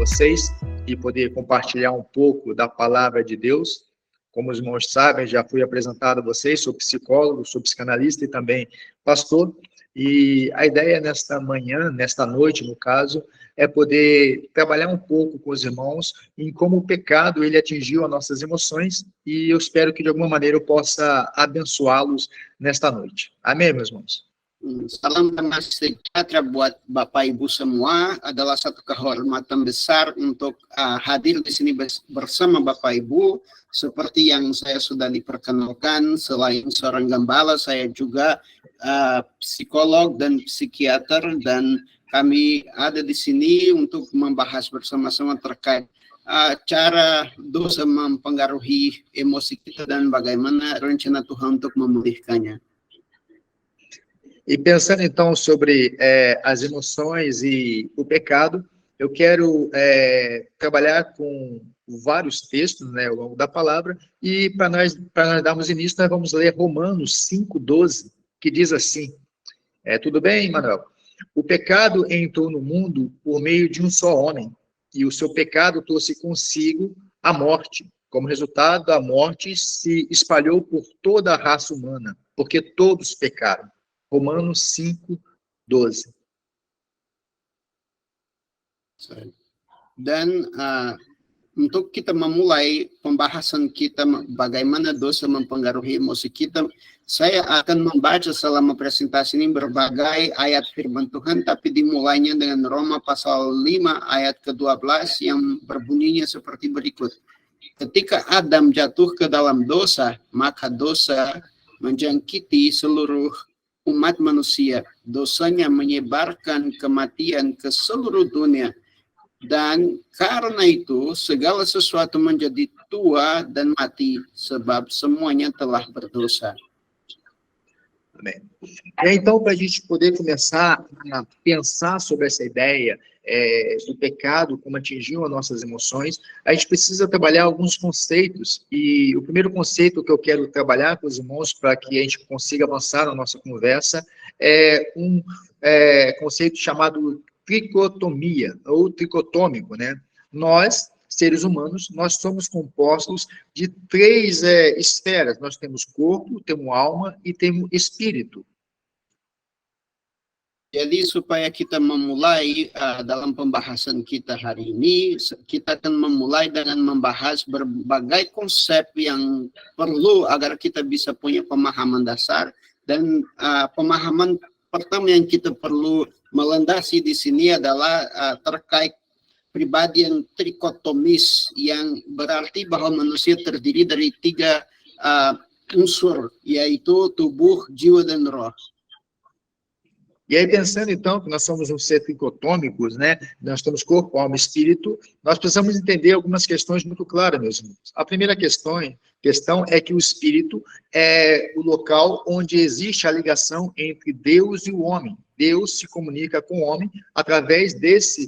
vocês e poder compartilhar um pouco da palavra de Deus. Como os irmãos sabem, já fui apresentado a vocês, sou psicólogo, sou psicanalista e também pastor. E a ideia nesta manhã, nesta noite, no caso, é poder trabalhar um pouco com os irmãos em como o pecado ele atingiu as nossas emoções, e eu espero que de alguma maneira eu possa abençoá-los nesta noite. Amém, meus irmãos? Salam damai sejahtera buat Bapak Ibu semua. Adalah satu kehormatan besar untuk hadir di sini bersama Bapak Ibu. Seperti yang saya sudah diperkenalkan, selain seorang gembala, saya juga psikolog dan psikiater, dan kami ada di sini untuk membahas bersama-sama terkait cara dosa mempengaruhi emosi kita dan bagaimana rencana Tuhan untuk memulihkannya. E pensando então sobre as emoções e o pecado, eu quero trabalhar com vários textos, né, ao longo da palavra, e para nós darmos início, nós vamos ler Romanos 5:12, que diz assim, tudo bem, Manuel? O pecado entrou no mundo por meio de um só homem, e o seu pecado trouxe consigo a morte. Como resultado, a morte se espalhou por toda a raça humana, porque todos pecaram. Romanos 5:12. Dan untuk kita memulai pembahasan kita bagaimana dosa mempengaruhi emosi kita, saya akan membaca selama presentasi ini berbagai ayat firman Tuhan, tapi dimulainya dengan Roma pasal 5 ayat ke-12 yang berbunyinya seperti berikut. Ketika Adam jatuh ke dalam dosa, maka dosa menjangkiti seluruh umat manusia. Dosanya menyebarkan kematian ke seluruh dunia. Dan karena itu segala sesuatu menjadi tua dan mati, sebab semuanya telah berdosa. Amém. Então, para a gente poder começar a pensar sobre essa ideia do pecado, como atingiu as nossas emoções, a gente precisa trabalhar alguns conceitos. E o primeiro conceito que eu quero trabalhar com os irmãos, para que a gente consiga avançar na nossa conversa, é um conceito chamado tricotomia, ou tricotômico, né? Nós, seres humanos, nós somos compostos de três esferas. Nós temos corpo, temos alma e temos espírito. Jadi supaya kita memulai dalam pembahasan kita hari ini, kita akan memulai dengan membahas berbagai konsep yang perlu agar kita bisa punya pemahaman dasar. Dan pemahaman pertama yang kita perlu melandasi di sini adalah terkait pribadi yang trikotomis, yang berarti bahwa manusia terdiri dari tiga unsur, yaitu tubuh, jiwa, dan roh. E aí, pensando então que nós somos um ser tricotômicos, né? Nós temos corpo, alma e espírito, nós precisamos entender algumas questões muito claras, meus irmãos. A primeira questão é que o espírito é o local onde existe a ligação entre Deus e o homem. Deus se comunica com o homem através dessa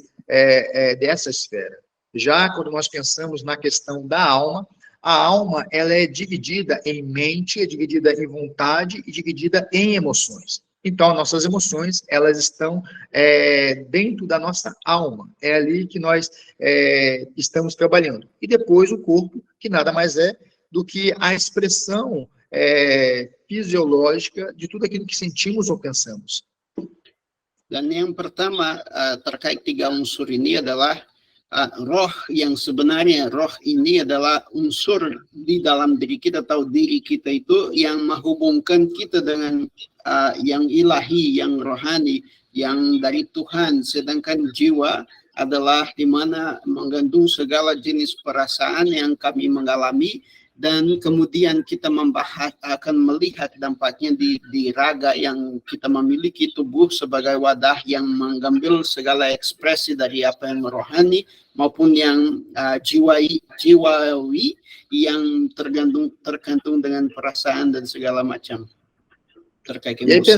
esfera. Já quando nós pensamos na questão da alma, a alma ela é dividida em mente, é dividida em vontade e dividida em emoções. Então, nossas emoções, elas estão dentro da nossa alma. É ali que nós estamos trabalhando. E depois o corpo, que nada mais é do que a expressão fisiológica de tudo aquilo que sentimos ou pensamos. Dan yang pertama terkait tiga unsur ini adalah roh yang sebenarnya. Roh ini adalah unsur di dalam diri kita atau diri kita itu yang menghubungkan kita dengan yang ilahi, yang rohani, yang dari Tuhan. Sedangkan jiwa adalah di mana mengandung segala jenis perasaan yang kami mengalami, dan kemudian kita akan melihat dampaknya di raga yang kita memiliki, tubuh sebagai wadah yang mengambil segala ekspresi dari apa yang rohani maupun yang jiwawi yang tergantung dengan perasaan dan segala macam terkait emosi.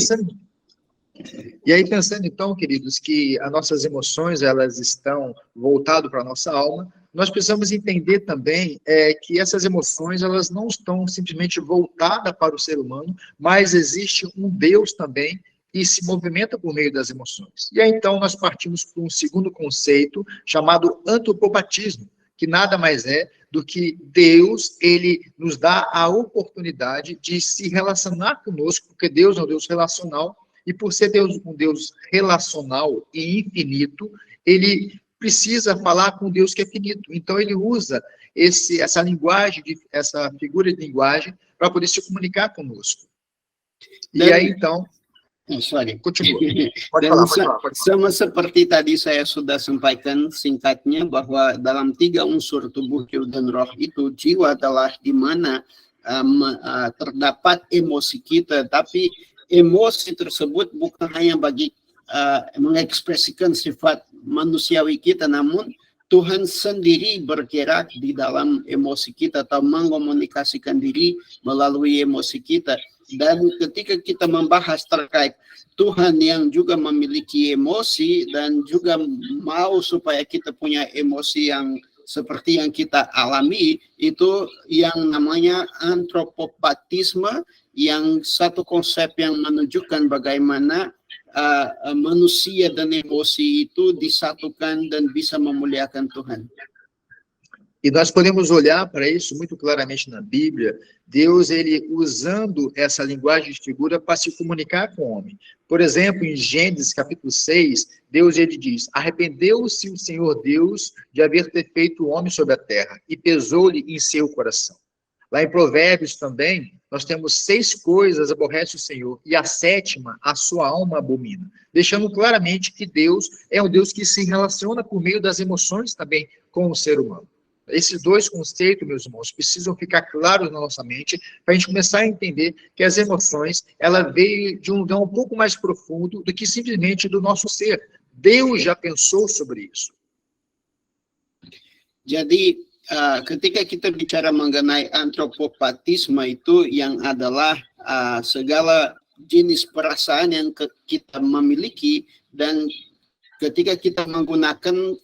E aí pensando então, queridos, que as nossas emoções elas estão voltadas para a nossa alma, nós precisamos entender também que essas emoções elas não estão simplesmente voltadas para o ser humano, mas existe um Deus também e se movimenta por meio das emoções. E aí, então, nós partimos para um segundo conceito chamado antropopatismo, que nada mais é do que Deus, ele nos dá a oportunidade de se relacionar conosco, porque Deus é um Deus relacional, e por ser Deus um Deus relacional e infinito, ele precisa falar com Deus que é finito. Então, ele usa essa linguagem, essa figura de linguagem, para poder se comunicar conosco. E aí, então, sorry. Continua. Pode falar. Sama seperti tadi saya sudah sampaikan singkatnya bahwa dalam 3 unsur tubuh, jiwa dan roh itu, jiwa adalah di mana terdapat emosi kita, tapi emosi tersebut bukan hanya bagi mengekspresikan sifat manusiawi kita, namun Tuhan sendiri bergerak di dalam emosi kita atau mengkomunikasikan diri melalui emosi kita. Dan ketika kita membahas terkait Tuhan yang juga memiliki emosi dan juga mau supaya kita punya emosi yang seperti yang kita alami, itu yang namanya antropopatisme, yang satu konsep yang menunjukkan bagaimana manusia dan emosi itu disatukan dan bisa memuliakan Tuhan. E nós podemos olhar para isso muito claramente na Bíblia, Deus, ele usando essa linguagem de figura para se comunicar com o homem. Por exemplo, em Gênesis capítulo 6, Deus, ele diz, arrependeu-se o Senhor Deus de haver feito o homem sobre a terra, e pesou-lhe em seu coração. Lá em Provérbios também, nós temos 6 coisas aborrece o Senhor, e a 7ª, a sua alma abomina. Deixando claramente que Deus é um Deus que se relaciona por meio das emoções também com o ser humano. Esses 2 conceitos, meus irmãos, precisam ficar claros na nossa mente para a gente começar a entender que as emoções, ela veio de um lugar um pouco mais profundo do que simplesmente do nosso ser. Deus já pensou sobre isso. Jadi, ketika kita bicara mengenai antropopatisme itu yang adalah segala jenis perasaan yang kita memiliki, dan ketika kita menggunakan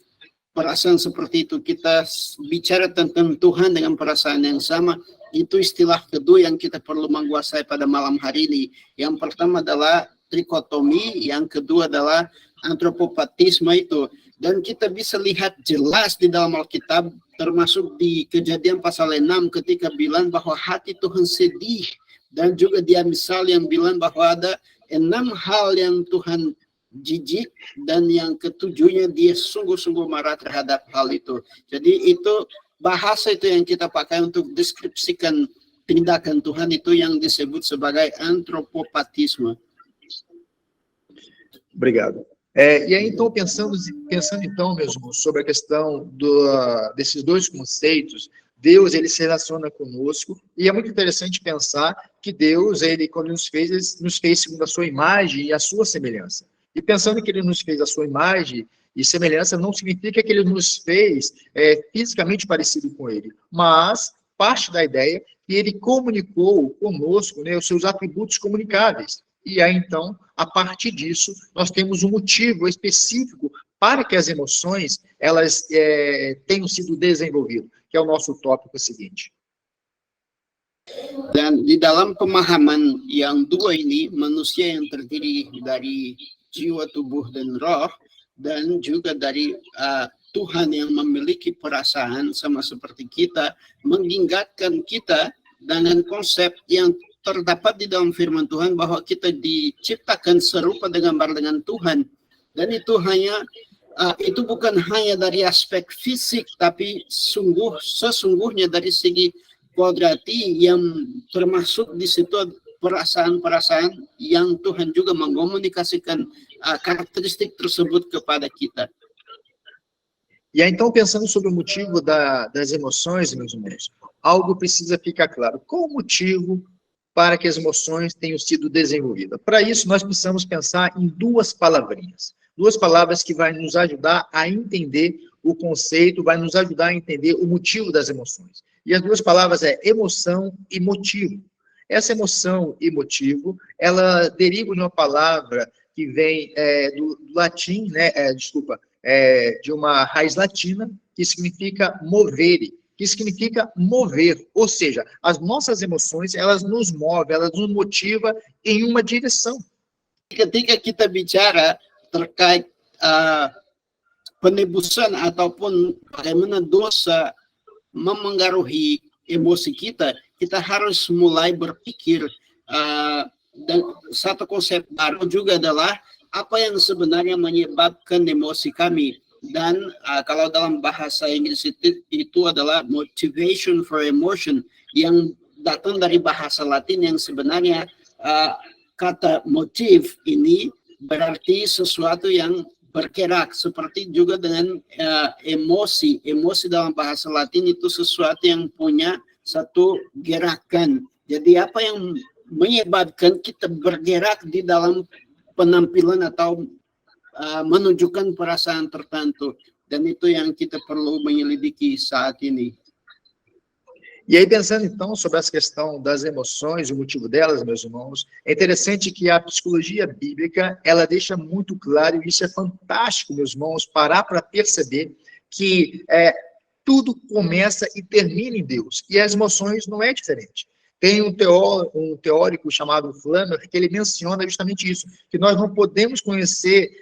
perasaan seperti itu, kita bicara tentang Tuhan dengan perasaan yang sama, itu istilah kedua yang kita perlu menguasai pada malam hari ini. Yang pertama adalah trikotomi, yang kedua adalah antropopatisme itu. Dan kita bisa lihat jelas di dalam Alkitab, termasuk di Kejadian pasal 6 ketika bilang bahwa hati Tuhan sedih, dan juga di Amsal yang bilang bahwa ada 6 hal yang Tuhan jijik, dan yang ketujuhnya dia sungguh-sungguh marah terhadap hal itu. Jadi itu bahasa itu yang kita pakai untuk deskripsikan tindakan Tuhan itu yang disebut sebagai antropopatisme. Obrigado. E aí, então, pensando então, meus irmãos, sobre a questão desses 2 conceitos, Deus, ele se relaciona conosco, e é muito interessante pensar que Deus, ele, quando nos fez segundo a sua imagem e a sua semelhança. E pensando que ele nos fez a sua imagem e semelhança, não significa que ele nos fez fisicamente parecido com ele, mas parte da ideia que ele comunicou conosco, né, os seus atributos comunicáveis. E aí, então, a partir disso, nós temos um motivo específico para que as emoções elas tenham sido desenvolvidas, que é o nosso tópico seguinte. Dan di dalam pemahaman yang dua ini, manusia yang terdiri dari jiwa, tubuh, dan roh, dan juga dari Tuhan yang memiliki perasaan sama seperti kita, mengingatkan kita dengan konsep yang terdapat di dalam firman Tuhan bahwa kita diciptakan serupa gambar dengan Tuhan. Dan itu itu bukan hanya dari aspek fisik, tapi sesungguhnya dari segi kodrati yang termasuk di situ perasaan-perasaan yang Tuhan juga mengkomunikasikan karakteristik tersebut kepada kita. E aí, então, pensando sobre o motivo das emoções, meus irmãos, algo precisa ficar claro. Qual o motivo para que as emoções tenham sido desenvolvidas? Para isso, nós precisamos pensar em 2 palavrinhas. 2 palavras que vai nos ajudar a entender o conceito, vai nos ajudar a entender o motivo das emoções. E as 2 palavras é emoção e motivo. Essa emoção e motivo, ela deriva de uma palavra que vem do latim, né, de uma raiz latina, que significa movere, que significa mover, ou seja, as nossas emoções, elas nos movem, elas nos motivam em uma direção. ketika kita bicara terkait penebusan ataupun bagaimana dosa memengaruhi emosi kita, kita harus mulai berpikir dan satu konsep baru juga adalah apa yang sebenarnya menyebabkan emosi kami. Dan kalau dalam bahasa Inggris itu adalah motivation for emotion, yang datang dari bahasa Latin yang sebenarnya kata motif ini berarti sesuatu yang bergerak, seperti juga dengan emosi. Emosi dalam bahasa Latin itu sesuatu yang punya satu gerakan. Jadi apa yang menyebabkan kita bergerak di dalam penampilan atau menunjukkan perasaan tertentu, dan itu yang kita perlu menyelidiki saat ini. E aí, pensando então sobre essa questão das emoções, o motivo delas, meus irmãos, é interessante que a psicologia bíblica, ela deixa muito claro, e isso é fantástico, meus irmãos, parar para perceber que tudo começa e termina em Deus, e as emoções não é diferente. Tem um teórico chamado Flammer, que ele menciona justamente isso, que nós não podemos conhecer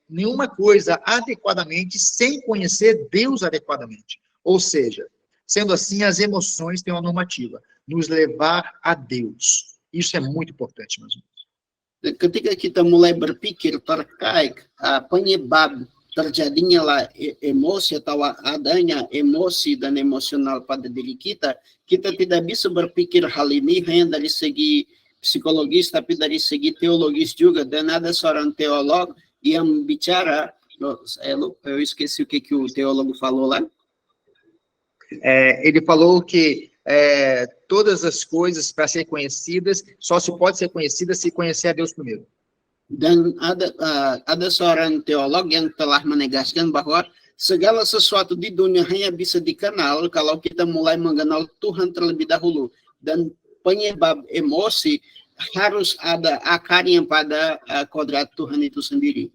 nenhuma coisa adequadamente sem conhecer Deus adequadamente. Ou seja, sendo assim, as emoções têm uma normativa, nos levar a Deus. Isso é muito importante, meus irmãos. Ketika kita mulai berpikir terkait penyebab terjadinya emosi atau adanya emosi dan emosional pada diri kita, kita tidak bisa berpikir hal ini hanya dari segi psikologis, tapi dari segi teologis juga. Dan ada seorang teolog yang bicara, eu esqueci o que o teólogo falou lá. Ele falou que todas as coisas, para serem conhecidas, só se pode ser conhecida se conhecer a Deus primeiro. Dan ada seorang teolog yang telah menegaskan bahwa segala sesuatu di dunia hanya bisa dikenal kalau kita mulai mengenal Tuhan terlebih dahulu. Dan penyebab emosi harus ada akarnya pada kodrat Tuhan itu sendiri.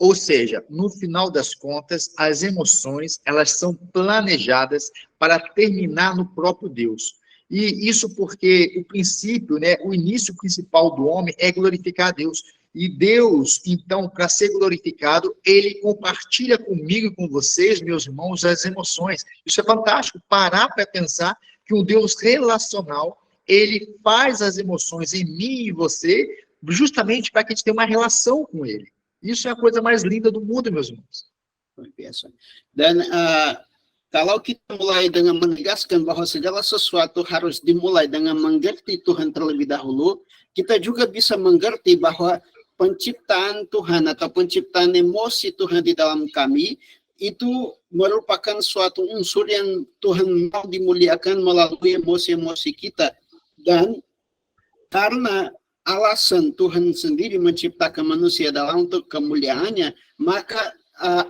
Ou seja, no final das contas, as emoções, elas são planejadas para terminar no próprio Deus. E isso porque o princípio, o início principal do homem é glorificar a Deus. E Deus, então, para ser glorificado, ele compartilha comigo e com vocês, meus irmãos, as emoções. Isso é fantástico, parar para pensar que um Deus relacional, ele faz as emoções em mim e você, justamente para que a gente tenha uma relação com ele. Isso é a coisa mais linda do mundo, meus irmãos. Dan kalau kita mulai dengan menegaskan bahwa segala sesuatu harus dimulai dengan mengerti Tuhan terlebih dahulu, kita juga bisa mengerti bahwa penciptaan Tuhan atau penciptaan emosi Tuhan di dalam kami itu merupakan suatu unsur yang Tuhan mau dimuliakan melalui emosi-emosi kita. Dan karena alasan Tuhan sendiri menciptakan manusia dalam untuk kemuliaannya, maka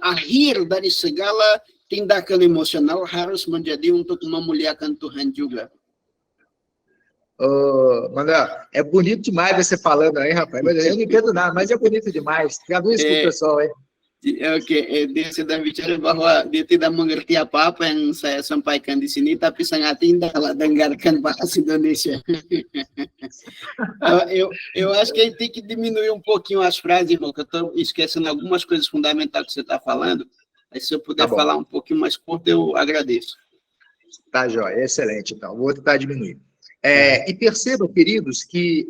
akhir dari segala tindakan emosional harus menjadi untuk memuliakan Tuhan juga. Manuel, é bonito demais você falando aí, rapaz. Mas eu não entendo nada, mas é bonito demais. Traduz para o pessoal aí. Dia sedang bicara bahwa dia tidak mengerti apa-apa yang saya sampaikan di sini, tapi sangat indah lah dengarkan bahasa Indonesia. Eu acho que a gente tem que diminuir um pouquinho as frases, irmão, que eu estou esquecendo algumas coisas fundamentais que você está falando. Aí, se eu puder falar um pouquinho mais curto, eu agradeço. Tá, joia. Excelente, então. Vou tentar diminuir. E percebam, queridos, que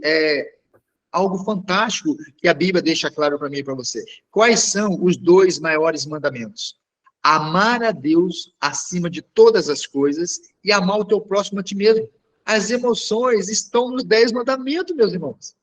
algo fantástico que a Bíblia deixa claro para mim e para você. Quais são os 2 maiores mandamentos? Amar a Deus acima de todas as coisas e amar o teu próximo a ti mesmo. As emoções estão nos 10 mandamentos, meus irmãos.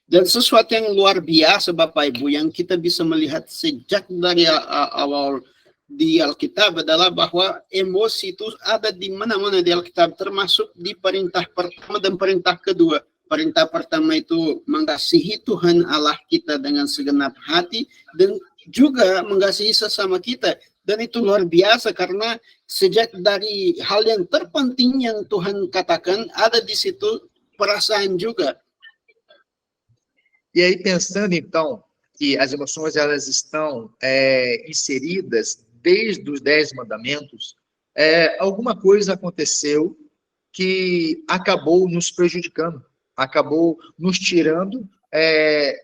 Dan sesuatu yang luar biasa, Bapak Ibu, yang kita bisa melihat sejak dari awal di Alkitab adalah bahwa emosi itu ada di mana-mana di Alkitab, termasuk di perintah pertama dan perintah kedua. Perintah pertama itu mengasihi Tuhan Allah kita dengan segenap hati dan juga mengasihi sesama kita. Dan itu luar biasa karena sejak dari hal yang terpenting yang Tuhan katakan, ada di situ perasaan juga. E aí, pensando, então, que as emoções elas estão inseridas desde os 10 mandamentos, alguma coisa aconteceu que acabou nos prejudicando. acabou nos tirando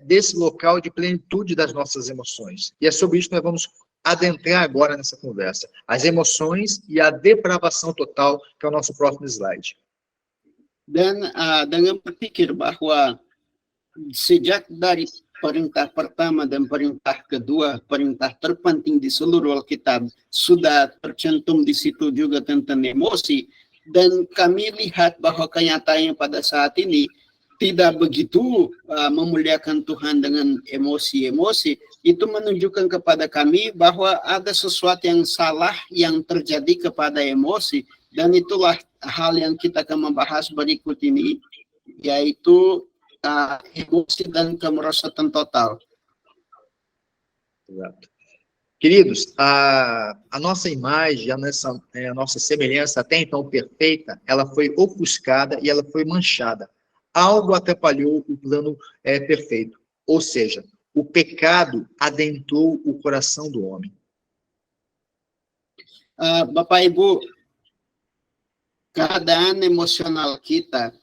desse local de plenitude das nossas emoções. E é sobre isso que nós vamos adentrar agora nessa conversa. As emoções e a depravação total, que é o nosso próximo slide. Dan dengan berpikir bahwa sejak dari perintah pertama dan perintah kedua, perintah terpenting di seluruh Alkitab, sudah tercantum di situ juga tentang emosi, dan kami lihat bahwa kenyataannya pada saat ini tidak begitu memuliakan Tuhan dengan emosi-emosi, itu menunjukkan kepada kami bahwa ada sesuatu yang salah yang terjadi kepada emosi, dan itulah hal yang kita akan membahas berikut ini, yaitu emosi dan kemerosotan total. Exato. Queridos, a nossa imagem, a nossa semelhança até então perfeita, ela foi ofuscada e ela foi manchada. Algo atrapalhou o plano perfeito. Ou seja, o pecado adentrou o coração do homem. Bapak Ibu, keadaan emosional kita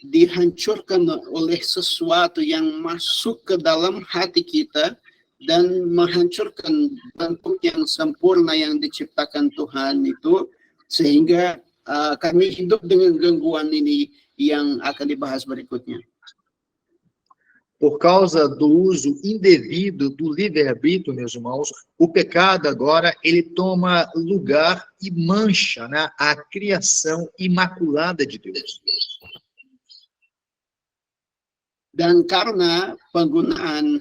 dihancurkan oleh sesuatu yang masuk ke dalam hati kita dan menghancurkan bentuk yang sempurna yang diciptakan Tuhan itu, sehingga kami hidup dengan gangguan ini yang akan dibahas berikutnya. Por causa do uso indevido do livre-arbítrio, meus irmãos, o pecado agora, ele toma lugar e mancha, né, a criação imaculada de Deus. Dan karena penggunaan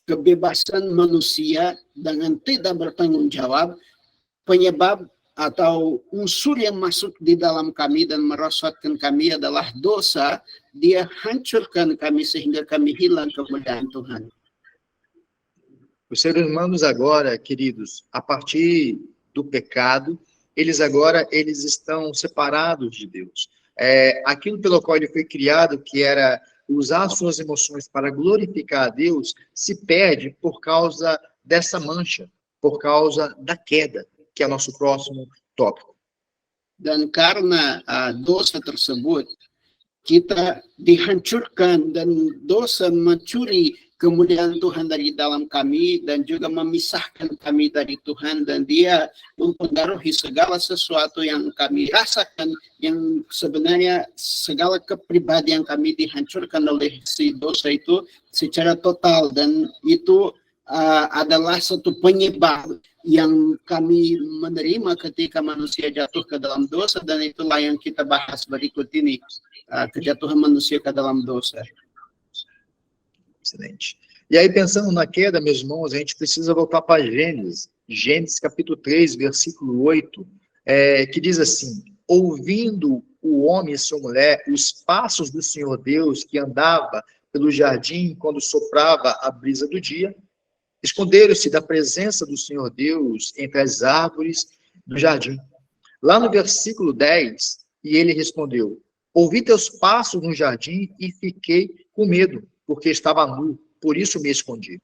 kebebasan manusia dengan tidak bertanggung jawab, penyebab atau unsur yang masuk di dalam kami dan merosotkan kami adalah dosa. Dia hancurkan kami sehingga kami hilang kemuliaan Tuhan. Os seres humanos agora, queridos, a partir do pecado, eles estão separados de Deus. Aquilo pelo qual ele foi criado, que era usar suas emoções para glorificar a Deus, se perde por causa dessa mancha, por causa da queda, que é nosso próximo tópico. Dan karena dosa tersebut, kita dihancurkan dan dosa mencuri kemuliaan Tuhan dari dalam kami dan juga memisahkan kami dari Tuhan, dan dia mempengaruhi segala sesuatu yang kami rasakan, yang sebenarnya segala kepribadian kami dihancurkan oleh si dosa itu secara total, dan itu adalah satu penyebab yang kami menerima ketika manusia jatuh ke dalam dosa, dan itulah yang kita bahas berikut ini, kejatuhan manusia ke dalam dosa. Excelente. E aí, pensando na queda, meus irmãos, a gente precisa voltar para Gênesis capítulo 3, versículo 8, que diz assim: ouvindo o homem e sua mulher os passos do Senhor Deus que andava pelo jardim quando soprava a brisa do dia, esconderam-se da presença do Senhor Deus entre as árvores do jardim. Lá no versículo 10, e ele respondeu: ouvi teus passos no jardim e fiquei com medo, porque estava nu, por isso me escondi.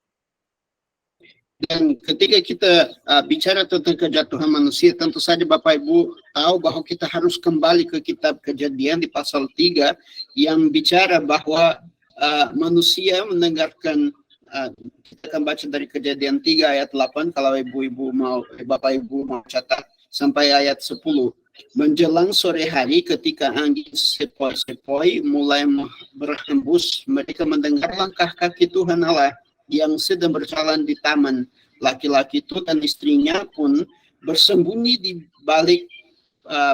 Dan ketika kita bicara tentang kejatuhan manusia, tentu saja Bapak Ibu tahu bahwa kita harus kembali ke kitab Kejadian di pasal 3 yang bicara bahwa manusia mendengarkan, kita akan baca dari Kejadian 3 ayat 8 kalau Bapak Ibu mau catat sampai ayat 10. Menjelang sore hari ketika angin sepoi-sepoi mulai berhembus, mereka mendengar langkah kaki Tuhan Allah yang sedang berjalan di taman. Laki-laki itu dan istrinya pun bersembunyi di balik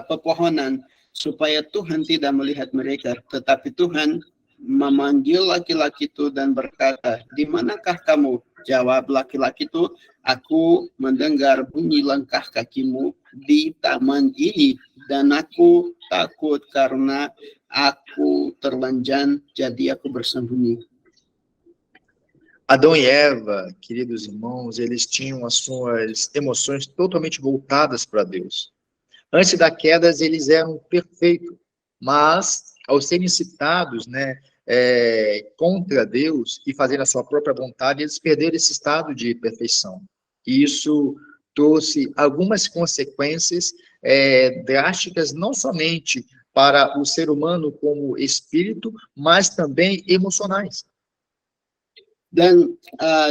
pepohonan supaya Tuhan tidak melihat mereka. Tetapi Tuhan memanggil laki-laki itu dan berkata, "Di manakah kamu?" Jawab laki-laki itu, "Aku mendengar bunyi langkah kakimu di taman ini, dan aku takut karena aku terlanjang, jadi aku bersembunyi." Adão e Eva, queridos irmãos, eles tinham as suas emoções totalmente voltadas para Deus. Antes da queda, eles eram perfeitos, mas ao serem citados, contra Deus e fazer a sua própria vontade, eles perderam esse estado de perfeição. E isso trouxe algumas consequências drásticas, não somente para o ser humano como espírito, mas também emocionais. Dan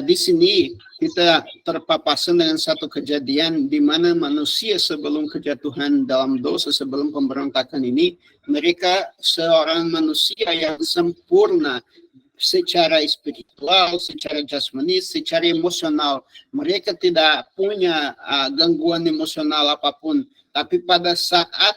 di sini kita terpapasan dengan satu kejadian di mana manusia sebelum kejatuhan dalam dosa, sebelum pemberontakan ini, mereka seorang manusia yang sempurna secara spiritual, secara jasmani, secara emosional. Mereka tidak punya gangguan emosional apapun. Tapi pada saat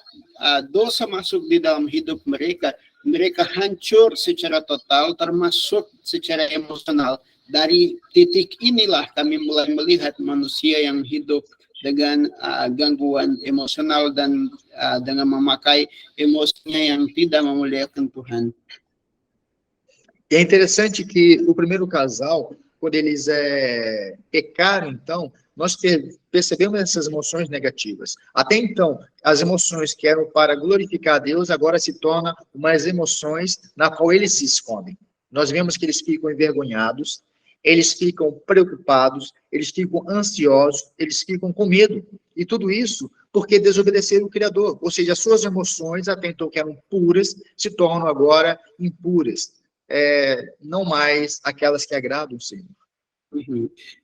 dosa masuk di dalam hidup mereka, mereka hancur secara total, termasuk secara emosional. Dari titik inilah kami mulai melihat manusia yang hidup dengan gangguan emosional dan dengan memakai emosinya yang tidak memuliakan Tuhan. E é interessante que o primeiro casal, quando eles pecaram, então, nós percebemos essas emoções negativas. Até então, as emoções que eram para glorificar a Deus, agora se tornam umas emoções na qual eles se escondem. Nós vemos que eles ficam envergonhados, eles ficam preocupados, eles ficam ansiosos, eles ficam com medo. E tudo isso porque desobedeceram o Criador. Ou seja, as suas emoções, até então que eram puras, se tornam agora impuras. Não mais aquelas que agradam o Senhor.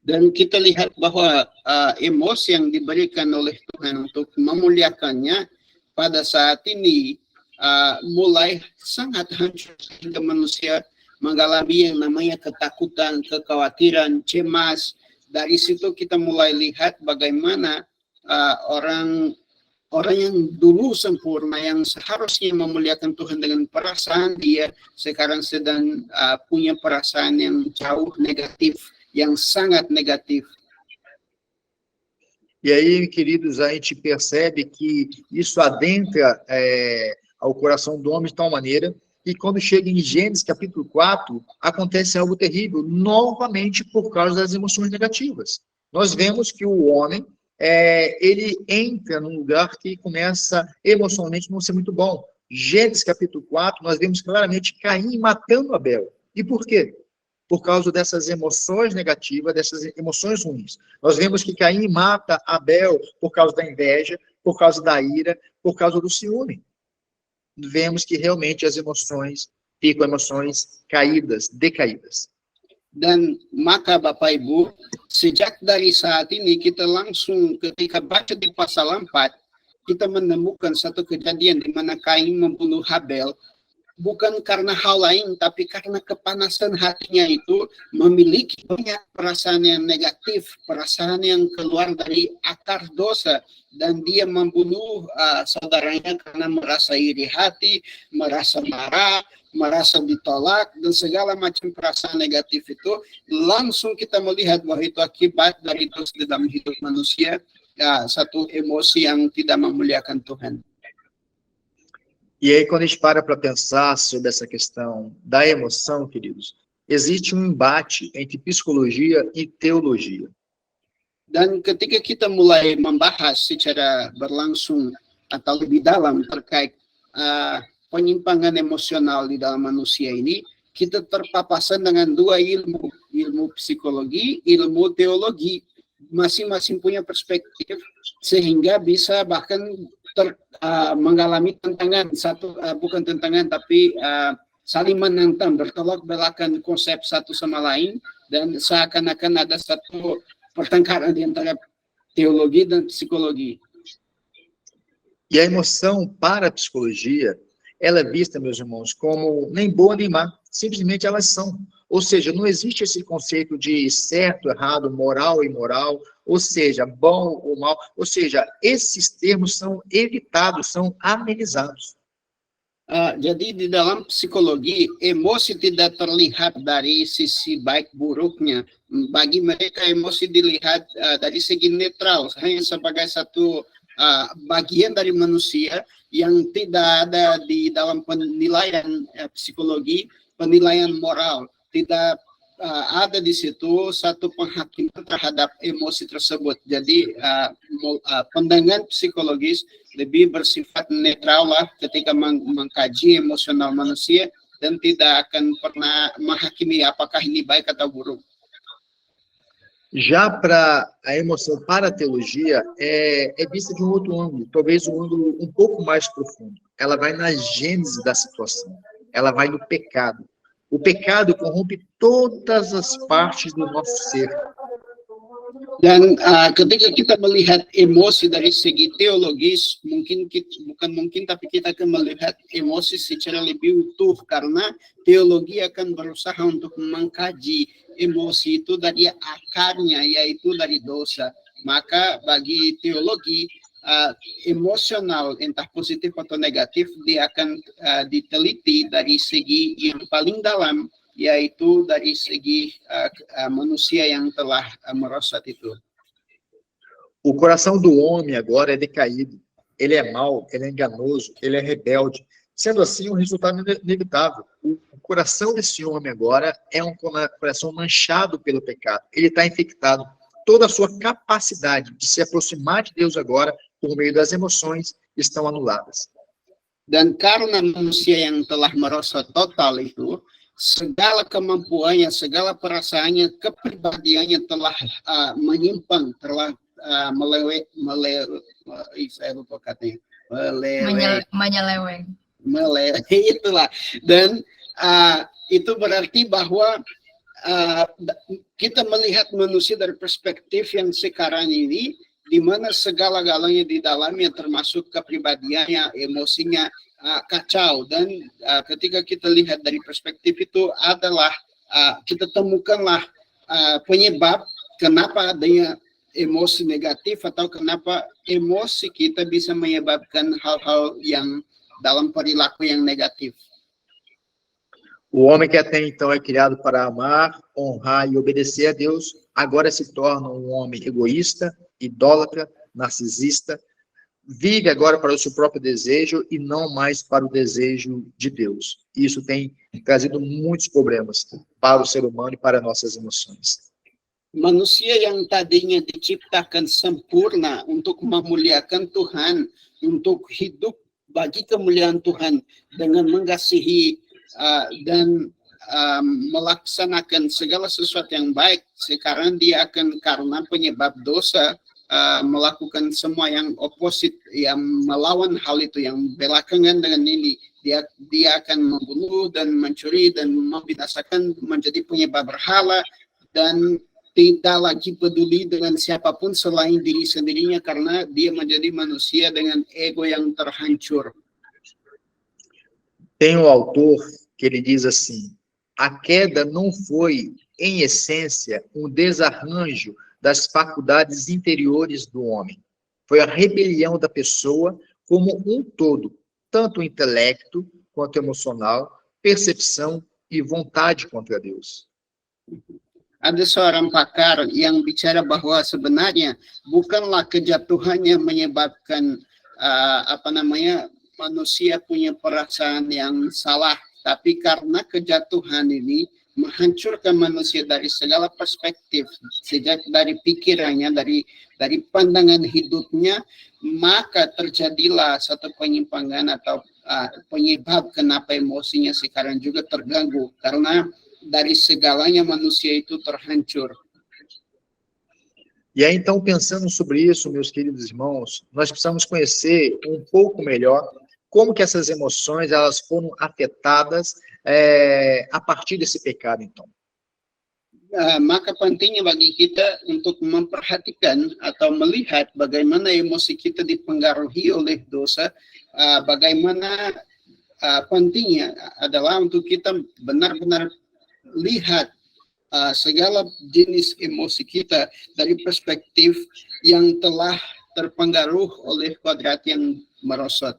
Dan kita lihat bahwa emosi yang diberikan oleh Tuhan untuk memuliakannya pada saat ini mulai sangat hancur sehingga manusia mengalami yang namanya ketakutan, kekhawatiran, cemas. Dari situ kita mulai lihat bagaimana orang yang dulu sempurna, yang seharusnya memuliakan Tuhan dengan perasaan, dia sekarang sedang punya perasaan yang jauh negatif, yang sangat negatif. E aí, queridos, a gente percebe que isso adentra ao coração do homem de tal maneira que quando chega em Gênesis capítulo 4, acontece algo terrível, novamente por causa das emoções negativas. Nós vemos que o homem ele entra num lugar que começa emocionalmente não ser muito bom. Gênesis capítulo 4, nós vemos claramente Caim matando Abel. E por quê? Por causa dessas emoções negativas, dessas emoções ruins. Nós vemos que Caim mata Abel por causa da inveja, por causa da ira, por causa do ciúme. Vemos que realmente as emoções ficam emoções caídas, decaídas. Dan maka Bapak Ibu, sejak dari saat ini kita langsung ketika baca di pasal 4, kita menemukan satu kejadian di mana Kain membunuh Habel, bukan karena hal lain, tapi karena kepanasan hatinya itu memiliki banyak perasaan yang negatif, perasaan yang keluar dari akar dosa, dan dia membunuh saudaranya karena merasa iri hati, merasa marah, merasa ditolak, dan segala macam perasaan negatif itu. Langsung kita melihat bahwa itu akibat dari dosa dalam hidup manusia, satu emosi yang tidak memuliakan Tuhan. E aí, quando a gente para pensar sobre essa questão da emoção, queridos, existe um embate entre psicologia e teologia. Dan ketika kita mulai membahas secara berlangsung atau lebih dalam terkait penyimpangan emosional di dalam manusia ini, kita terpapasan dengan dua ilmu, ilmu psikologi, ilmu teologi. Masing-masing punya perspektif sehingga bisa bahkan mengalami tantangan, bukan tantangan tapi saling menantang, bertolak belakang konsep satu sama lain, dan seakan-akan ada satu pertengkaran di antara teologi dan psikologi. E a emoção para a psicologia, ela é vista, meus irmãos, como nem boa nem má, simplesmente elas são. Ou seja, não existe esse conceito de certo, errado, moral e imoral, ou seja, bom ou mal, ou seja, esses termos são evitados, são amenizados. Jadi di dalam psikologi, emosi tidak terlihat dari sisi baik buruknya. Bagi mereka emosi dilihat dari segi netral, hanya sebagai satu bagian dari manusia yang tidak ada di dalam penilaian psikologi, penilaian moral. Tidak ada di situ satu penghakiman terhadap emosi tersebut. Jadi pandangan psikologis lebih bersifat netral lah ketika mengkaji emosional manusia, dan tidak akan pernah menghakimi apakah ini baik atau buruk. Já para a emoção para a teologia, é vista de um outro ângulo, talvez um ângulo um pouco mais profundo. ela vai na gênese da situação, ela vai no pecado. O pecado corrompe todas as partes do nosso ser. Dan ketika kita melihat emosi dari segi teologis, bukan mungkin, tapi kita akan melihat emosi secara lebih utuh, karena teologi akan berusaha untuk mengkaji emosi itu dari akarnya, yaitu dari dosa. Maka bagi teologi, emosional, entah positif atau negatif, dia akan diteliti dari segi yang paling dalam, yaitu dari segi manusia yang telah merosot itu. O coração do homem agora é decaído. Ele é mau, ele é enganoso, ele é rebelde. Sendo assim, um resultado inevitável. O coração desse homem agora é um coração manchado pelo pecado. Ele está infectado. Toda a sua capacidade de se aproximar de Deus agora, por meio das emoções, estão anuladas. Dan karena manusia yang telah merosot total itu, segala kemampuannya, segala perasaannya, kepribadiannya telah menyimpang, telah menyeleweng. Itulah. Dan itu berarti bahwa kita melihat manusia dari perspektif yang sekarang ini, di mana segala-galanya di dalamnya, termasuk kepribadiannya, emosinya kacau. Dan ketika kita lihat dari perspektif itu adalah kita temukanlah penyebab kenapa adanya emosi negatif, atau kenapa emosi kita bisa menyebabkan hal-hal yang dalam perilaku yang negatif. O homem que até então é criado para amar, honrar e obedecer a Deus, agora se torna um homem egoísta, idólatra, narcisista, vive agora para o seu próprio desejo e não mais para o desejo de Deus. Isso tem trazido muitos problemas para o ser humano e para nossas emoções. Manusia yang tadinya diciptakan sempurna untuk memuliakan Tuhan, untuk hidup bagi kemuliaan Tuhan dengan mengasihi dan melaksanakan segala sesuatu yang baik, sekarang dia akan karena penyebab dosa melakukan semua yang oposit, yang melawan hal itu, yang belakangan dengan ini dia akan membunuh dan mencuri dan membinasakan, menjadi penyebab berhala, dan tidak lagi peduli dengan siapapun selain diri sendirinya, karena dia menjadi manusia dengan ego yang terhancur. Tem um autor que ele diz assim: a queda não foi, em essência, um desarranjo das faculdades interiores do homem. Foi a rebelião da pessoa como um todo, tanto o intelecto quanto o emocional, percepção e vontade contra Deus. Ada seorang pakar yang bicara bahwa sebenarnya bukanlah kejatuhannya menyebabkan manusia punya perasaan yang salah, tapi karena kejatuhan ini menghancurkan manusia dari segala perspektif, sejak dari pikirannya, dari pandangan hidupnya, maka terjadilah satu penyimpangan atau penyebab kenapa emosinya sekarang juga terganggu, karena dari segalanya manusia itu terhancur. E aí, então, pensando sobre isso, meus queridos irmãos, nós precisamos conhecer um pouco melhor como que essas emoções elas foram afetadas a partir desse pecado, então. Maka pentingnya bagi kita untuk memperhatikan atau melihat bagaimana emosi kita dipengaruhi oleh dosa, bagaimana pentingnya adalah untuk kita benar-benar lihat segala jenis emosi kita dari perspektif yang telah terpengaruh oleh kodrat yang merosot.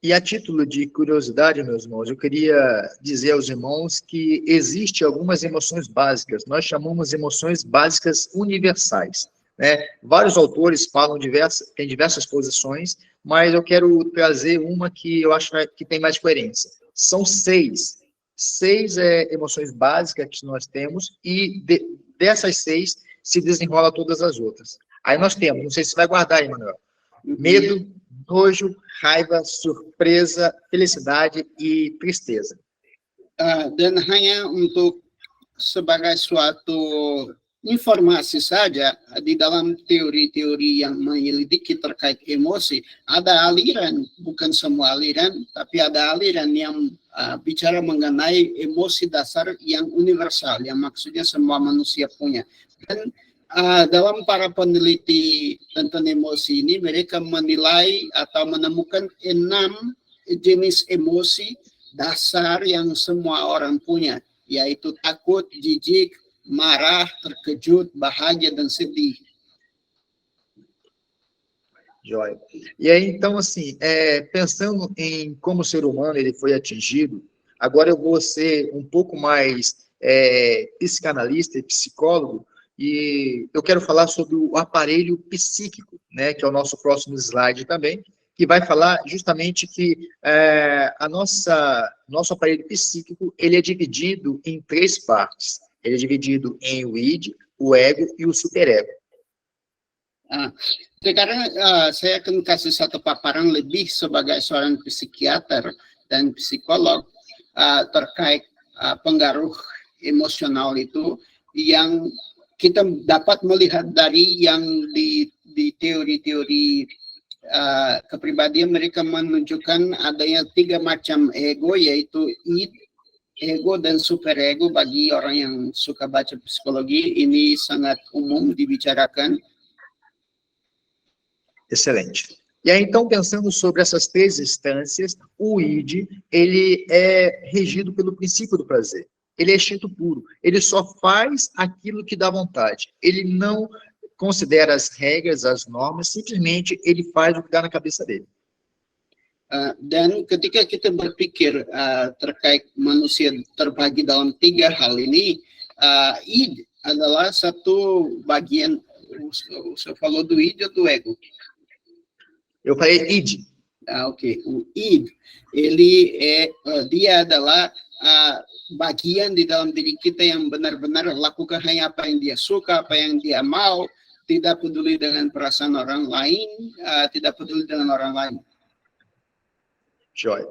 E a título de curiosidade, meus irmãos, eu queria dizer aos irmãos que existem algumas emoções básicas, nós chamamos emoções básicas universais, né? Vários autores falam tem diversas posições, mas eu quero trazer uma que eu acho que tem mais coerência. São seis emoções básicas que nós temos, e dessas seis se desenrola todas as outras. Aí nós temos, não sei se você vai guardar aí, Manuel, medo, nojo, raiva, surpresa, felicidade e tristeza. Dan hanya untuk sebagai suatu informasi saja di dalam teori-teori yang menyelidiki terkait emosi, ada aliran, bukan semua aliran, tapi ada aliran yang bicara mengenai emosi dasar yang universal, yang maksudnya semua manusia punya. Dan dalam para peneliti tentang emosi ini, mereka menilai atau menemukan 6 jenis emosi dasar yang semua orang punya, yaitu takut, jijik, marah, terkejut, bahagia, dan sedih. Joia. E aí, então, assim, pensando em como o ser humano ele foi atingido, agora eu vou ser um pouco mais psicanalista e psicólogo, e eu quero falar sobre o aparelho psíquico, né, que é o nosso próximo slide também, que vai falar justamente que nosso aparelho psíquico ele é dividido em 3 partes. Ele é dividido em o id, o ego e o superego. Sekarang saya akan kasih satu paparan lebih sebagai seorang psikiater dan psikolog terkait pengaruh emosional itu yang kita dapat melihat dari yang di teori-teori kepribadian mereka menunjukkan adanya 3 macam ego, yaitu id, ego, dan superego. Bagi orang yang suka baca psikologi, ini sangat umum dibicarakan. Excelente. E aí, então, pensando sobre essas 3 instâncias, o id, ele é regido pelo princípio do prazer. Ele é instinto puro. Ele só faz aquilo que dá vontade. Ele não considera as regras, as normas, simplesmente ele faz o que dá na cabeça dele. Dan ketika kita berpikir terkait manusia terbagi dalam 3 hal ini, id adalah satu bagian. Você falou do id ou do ego? Eu falei id. Ok. O id, dia adalah bagian di dalam diri kita yang benar-benar lakukan hanya apa yang dia suka, apa yang dia mau, tidak peduli dengan perasaan orang lain, tidak peduli dengan orang lain. Joia.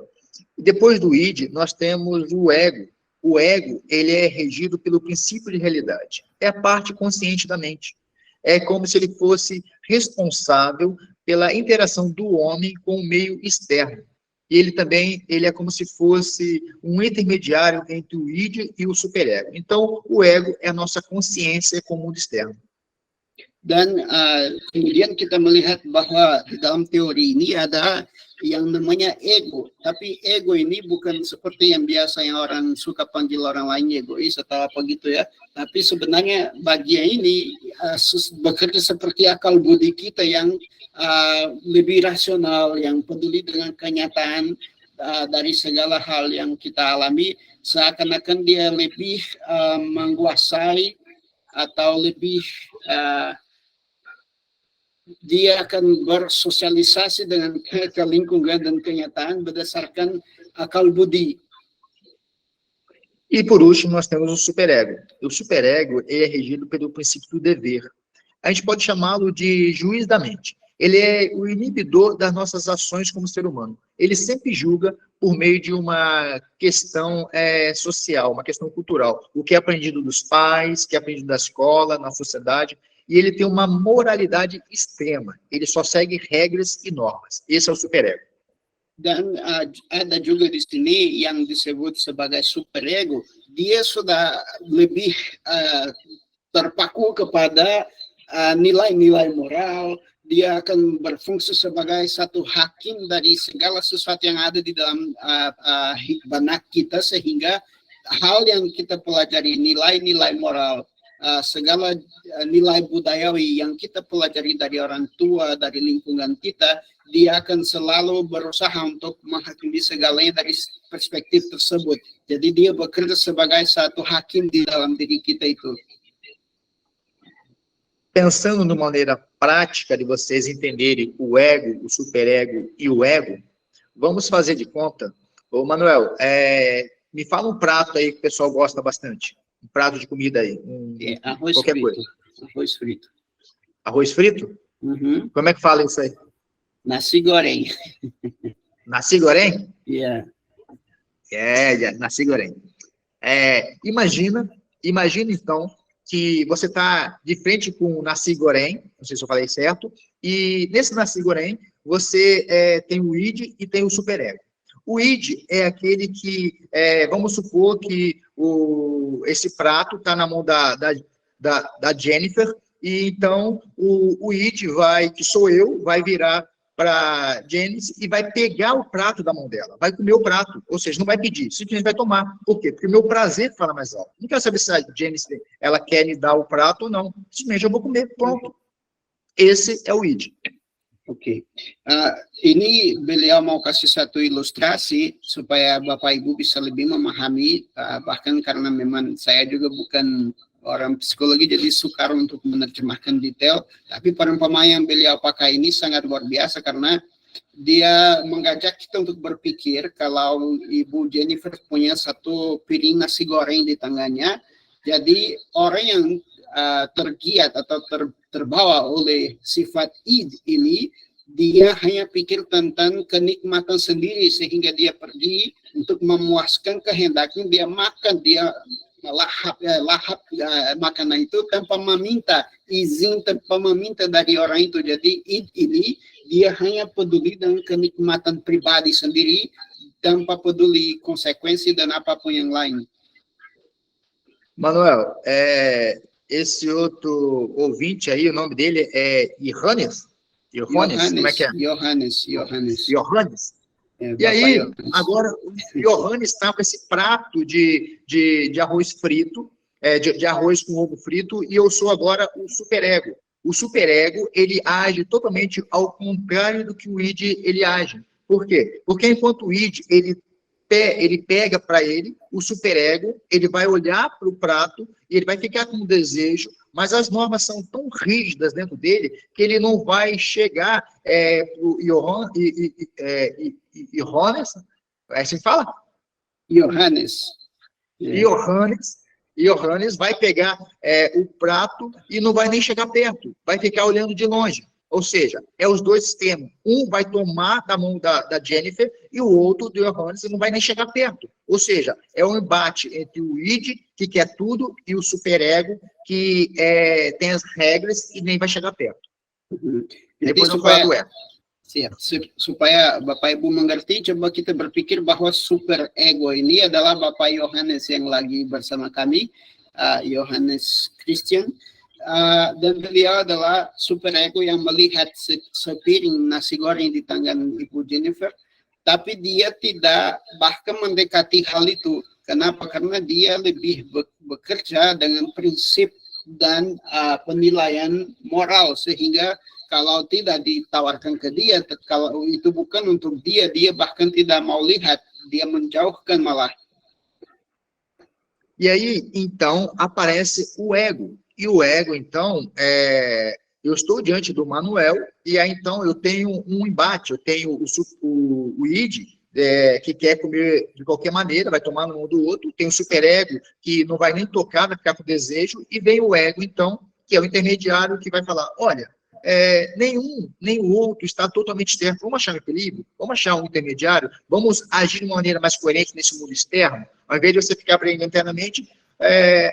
Depois do id, nós temos o ego. O ego, ele é regido pelo princípio de realidade. É a parte consciente da mente. É como se ele fosse responsável pela interação do homem com o meio externo. E ele também, ele é como se fosse um intermediário entre o id e o superego. Então, o ego é a nossa consciência com o mundo externo. Dan kemudian kita melihat bahwa di dalam teori ini ada yang namanya ego. Tapi ego ini bukan seperti yang biasa yang orang suka panggil orang lain egois atau apa gitu ya. Tapi sebenarnya bagian ini bekerja seperti akal budi kita yang lebih rasional, yang peduli dengan kenyataan dari segala hal yang kita alami. Seakan-akan dia lebih menguasai atau lebih dia akan bersosialisasi dengan lingkungan dan kenyataan berdasarkan akal budi. E por último, nós temos o superego. O superego ele é regido pelo princípio do dever. A gente pode chamá-lo de juiz da mente. Ele é o inibidor das nossas ações como ser humano. Ele sempre julga por meio de uma questão social, uma questão cultural. O que é aprendido dos pais, o que é aprendido da escola, na sociedade. E ele tem uma moralidade extrema. Ele só segue regras e normas. Esse é o superego. Dan ada juga di sini yang disebut sebagai superego. Dia sudah lebih terpaku kepada nilai-nilai moral. Dia akan berfungsi sebagai satu hakim dari segala sesuatu yang ada di dalam benak kita, sehingga hal yang kita pelajari, nilai-nilai moral, segala nilai budayawi yang kita pelajari dari orang tua, dari lingkungan kita, dia akan selalu berusaha untuk menghakimi segalanya dari perspektif tersebut. Jadi dia bekerja sebagai satu hakim di dalam diri kita itu. Pensando de maneira prática de vocês entenderem o ego, o superego e o ego, vamos fazer de conta. Ô, Manuel, me fala um prato aí que o pessoal gosta bastante. Um prato de comida aí. Arroz qualquer frito. coisa. Arroz frito. Arroz frito? Uhum. Como é que fala isso aí? Nasi goreng. Nasi goreng? Yeah. Nasi goreng. Imagina então que você está de frente com o Nasi Goreng, não sei se eu falei certo, e nesse Nasi Goreng você tem o id e tem o superego. O id é aquele que, vamos supor que esse prato está na mão da Jennifer, e então o id que sou eu, vai virar para Janice e vai pegar o prato da mão dela, vai comer o prato, ou seja, não vai pedir, simplesmente vai tomar. Por quê? Porque o meu prazer fala mais alto. Não quero saber se a Janice ela quer me dar o prato ou não, simplesmente eu vou comer, pronto. Esse é o id. Oke. Ini beliau mau kasih satu ilustrasi supaya Bapak Ibu bisa lebih memahami, bahkan karena memang saya juga bukan orang psikologi jadi sukar untuk menerjemahkan detail, tapi perumpamaan yang beliau pakai ini sangat luar biasa karena dia mengajak kita untuk berpikir kalau Ibu Jennifer punya satu piring nasi goreng di tangannya, jadi orang yang tergiat atau terbawa oleh sifat id ini, dia hanya pikir tentang kenikmatan sendiri sehingga dia pergi untuk memuaskan kehendaknya, dia makan, dia lahap makanan itu tanpa meminta izin, tanpa meminta dari orang itu. Jadi id ini dia hanya peduli dengan kenikmatan pribadi sendiri tanpa peduli konsekuensi dan apapun yang lain. Manuel, esse outro ouvinte aí, o nome dele é Johannes? Johannes, como é que é? Johannes. E aí, agora, o Johannes está com esse prato de arroz frito, de arroz com ovo frito, e eu sou agora o superego. O superego, ele age totalmente ao contrário do que o id ele age. Por quê? Porque enquanto o id, ele pega para ele, o superego, ele vai olhar para o prato e ele vai ficar com um desejo, mas as normas são tão rígidas dentro dele que ele não vai chegar para o Johannes, é assim que fala? Johannes vai pegar o prato e não vai nem chegar perto, vai ficar olhando de longe. Ou seja, os dois extremos. Um vai tomar da mão da Jennifer e o outro, do Johannes, não vai nem chegar perto. Ou seja, é um embate entre o id, que quer tudo, e o superego, que tem as regras e nem vai chegar perto. Depois eu falo do ego. Siap. Supaya Bapak Ibu mengerti, coba kita berpikir bahwa super ego ini adalah Bapak Johannes yang lagi bersama kami, Johannes Christian. Dan beliau adalah super ego yang melihat sepiring nasi goreng di tangan Ibu Jennifer, tapi dia tidak bahkan mendekati hal itu. Kenapa? Karena dia lebih bekerja dengan prinsip dan penilaian moral, sehingga kalau tidak ditawarkan ke dia, kalau itu bukan untuk dia bahkan tidak mau lihat, dia menjauhkan malah. E aí, então, aparece o ego. E o ego, então, eu estou diante do Manuel, e aí, então, eu tenho um embate, eu tenho o id, que quer comer de qualquer maneira, vai tomar no um do outro, tem o superego, que não vai nem tocar, vai ficar com desejo, e vem o ego, então, que é o intermediário, que vai falar, olha, nenhum nem o outro está totalmente certo, vamos achar um equilíbrio, vamos achar um intermediário, vamos agir de uma maneira mais coerente nesse mundo externo, ao invés de você ficar aprendendo internamente,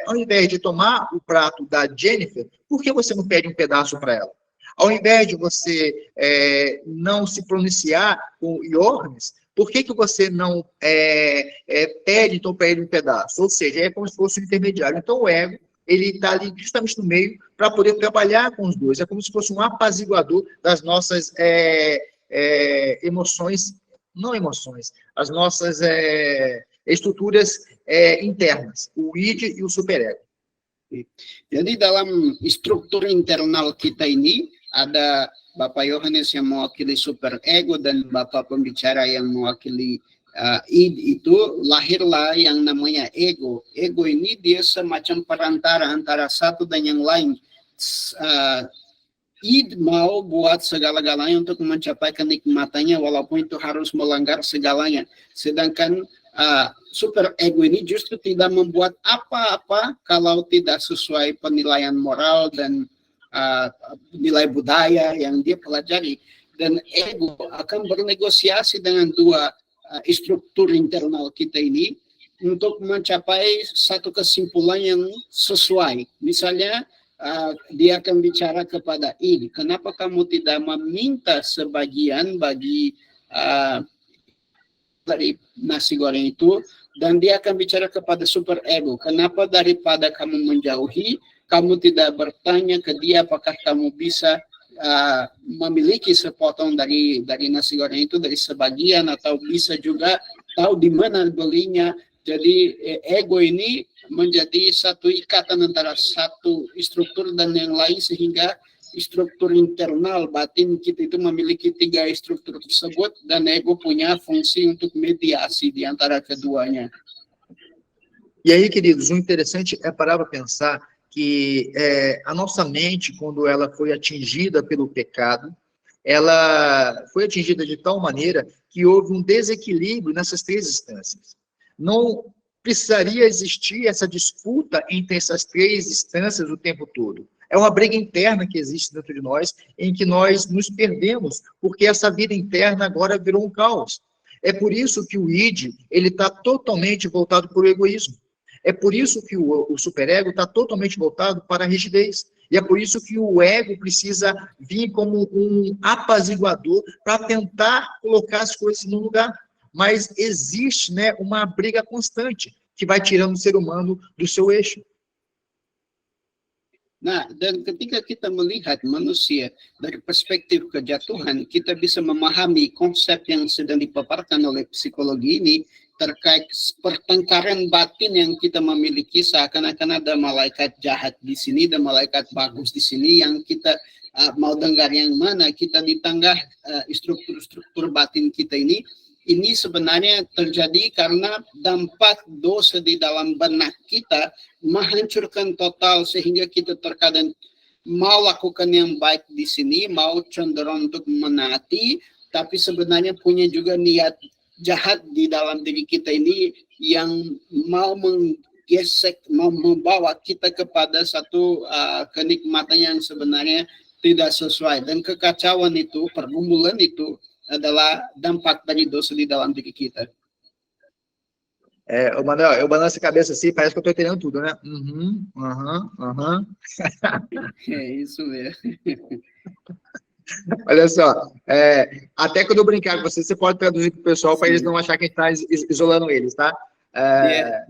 ao invés de tomar o prato da Jennifer, por que você não pede um pedaço para ela? Ao invés de você não se pronunciar com o Johannes, por que você não pede então para ele um pedaço? Ou seja, é como se fosse um intermediário. Então o ego, ele está ali justamente no meio para poder trabalhar com os dois. É como se fosse um apaziguador das nossas emoções, não emoções, as nossas estruturas internas, o id e o superego. Jadi dalam struktur internal kita ini ada Bapak Johannes yang mewakili super ego dan Bapak pembicara yang mewakili id. Itu lahirlah yang namanya ego. Ego ini dia semacam perantara antara satu dan yang lain. Id mau buat segala-galanya untuk mencapai kenikmatannya walaupun itu harus melanggar segalanya. Sedangkan super ego ini justru tidak membuat apa-apa kalau tidak sesuai penilaian moral dan nilai budaya yang dia pelajari. Dan ego akan bernegosiasi dengan dua struktur internal kita ini untuk mencapai satu kesimpulan yang sesuai. Misalnya, dia akan bicara kepada id, kenapa kamu tidak meminta sebagian bagi dari nasi goreng itu, dan dia akan bicara kepada super ego, kenapa daripada kamu menjauhi, kamu tidak bertanya ke dia apakah kamu bisa memiliki sepotong dari nasi goreng itu, dari sebagian, atau bisa juga tahu di mana belinya. Jadi ego ini menjadi satu ikatan antara satu struktur dan yang lain, sehingga struktur internal batin kita itu memiliki 3 struktur tersebut, dan ego punya fungsi untuk mediasi di antara keduanya. E aí, queridos, o interessante é parar para pensar que a nossa mente, quando ela foi atingida pelo pecado, ela foi atingida de tal maneira que houve um desequilíbrio nessas 3 instâncias. Não precisaria existir essa disputa entre essas 3 instâncias o tempo todo. É uma briga interna que existe dentro de nós, em que nós nos perdemos, porque essa vida interna agora virou um caos. É por isso que o id, ele está totalmente voltado para o egoísmo. É por isso que o superego está totalmente voltado para a rigidez. E é por isso que o ego precisa vir como um apaziguador para tentar colocar as coisas no lugar. Mas existe, né, uma briga constante que vai tirando o ser humano do seu eixo. Nah, dan ketika kita melihat manusia dari perspektif kejatuhan, kita bisa memahami konsep yang sedang dipaparkan oleh psikologi ini terkait pertengkaran batin yang kita miliki, seakan-akan ada malaikat jahat di sini dan malaikat bagus di sini, yang kita mau dengar yang mana. Kita di tengah struktur-struktur batin kita ini sebenarnya terjadi karena dampak dosa di dalam benak kita menghancurkan total, sehingga kita terkadang mau lakukan yang baik di sini, mau cenderung untuk menaati, tapi sebenarnya punya juga niat jahat di dalam diri kita ini yang mau menggesek, mau membawa kita kepada satu kenikmatan yang sebenarnya tidak sesuai. Dan kekacauan itu, pergumulan itu adalah dampak dari dosa di dalam diri kita. O Manuel, eu balanço a cabeça assim, parece que eu estou entendendo tudo, né? É isso mesmo. Olha só, até quando eu brincar com você pode traduzir para o pessoal para eles não acharem que a gente está isolando eles, tá?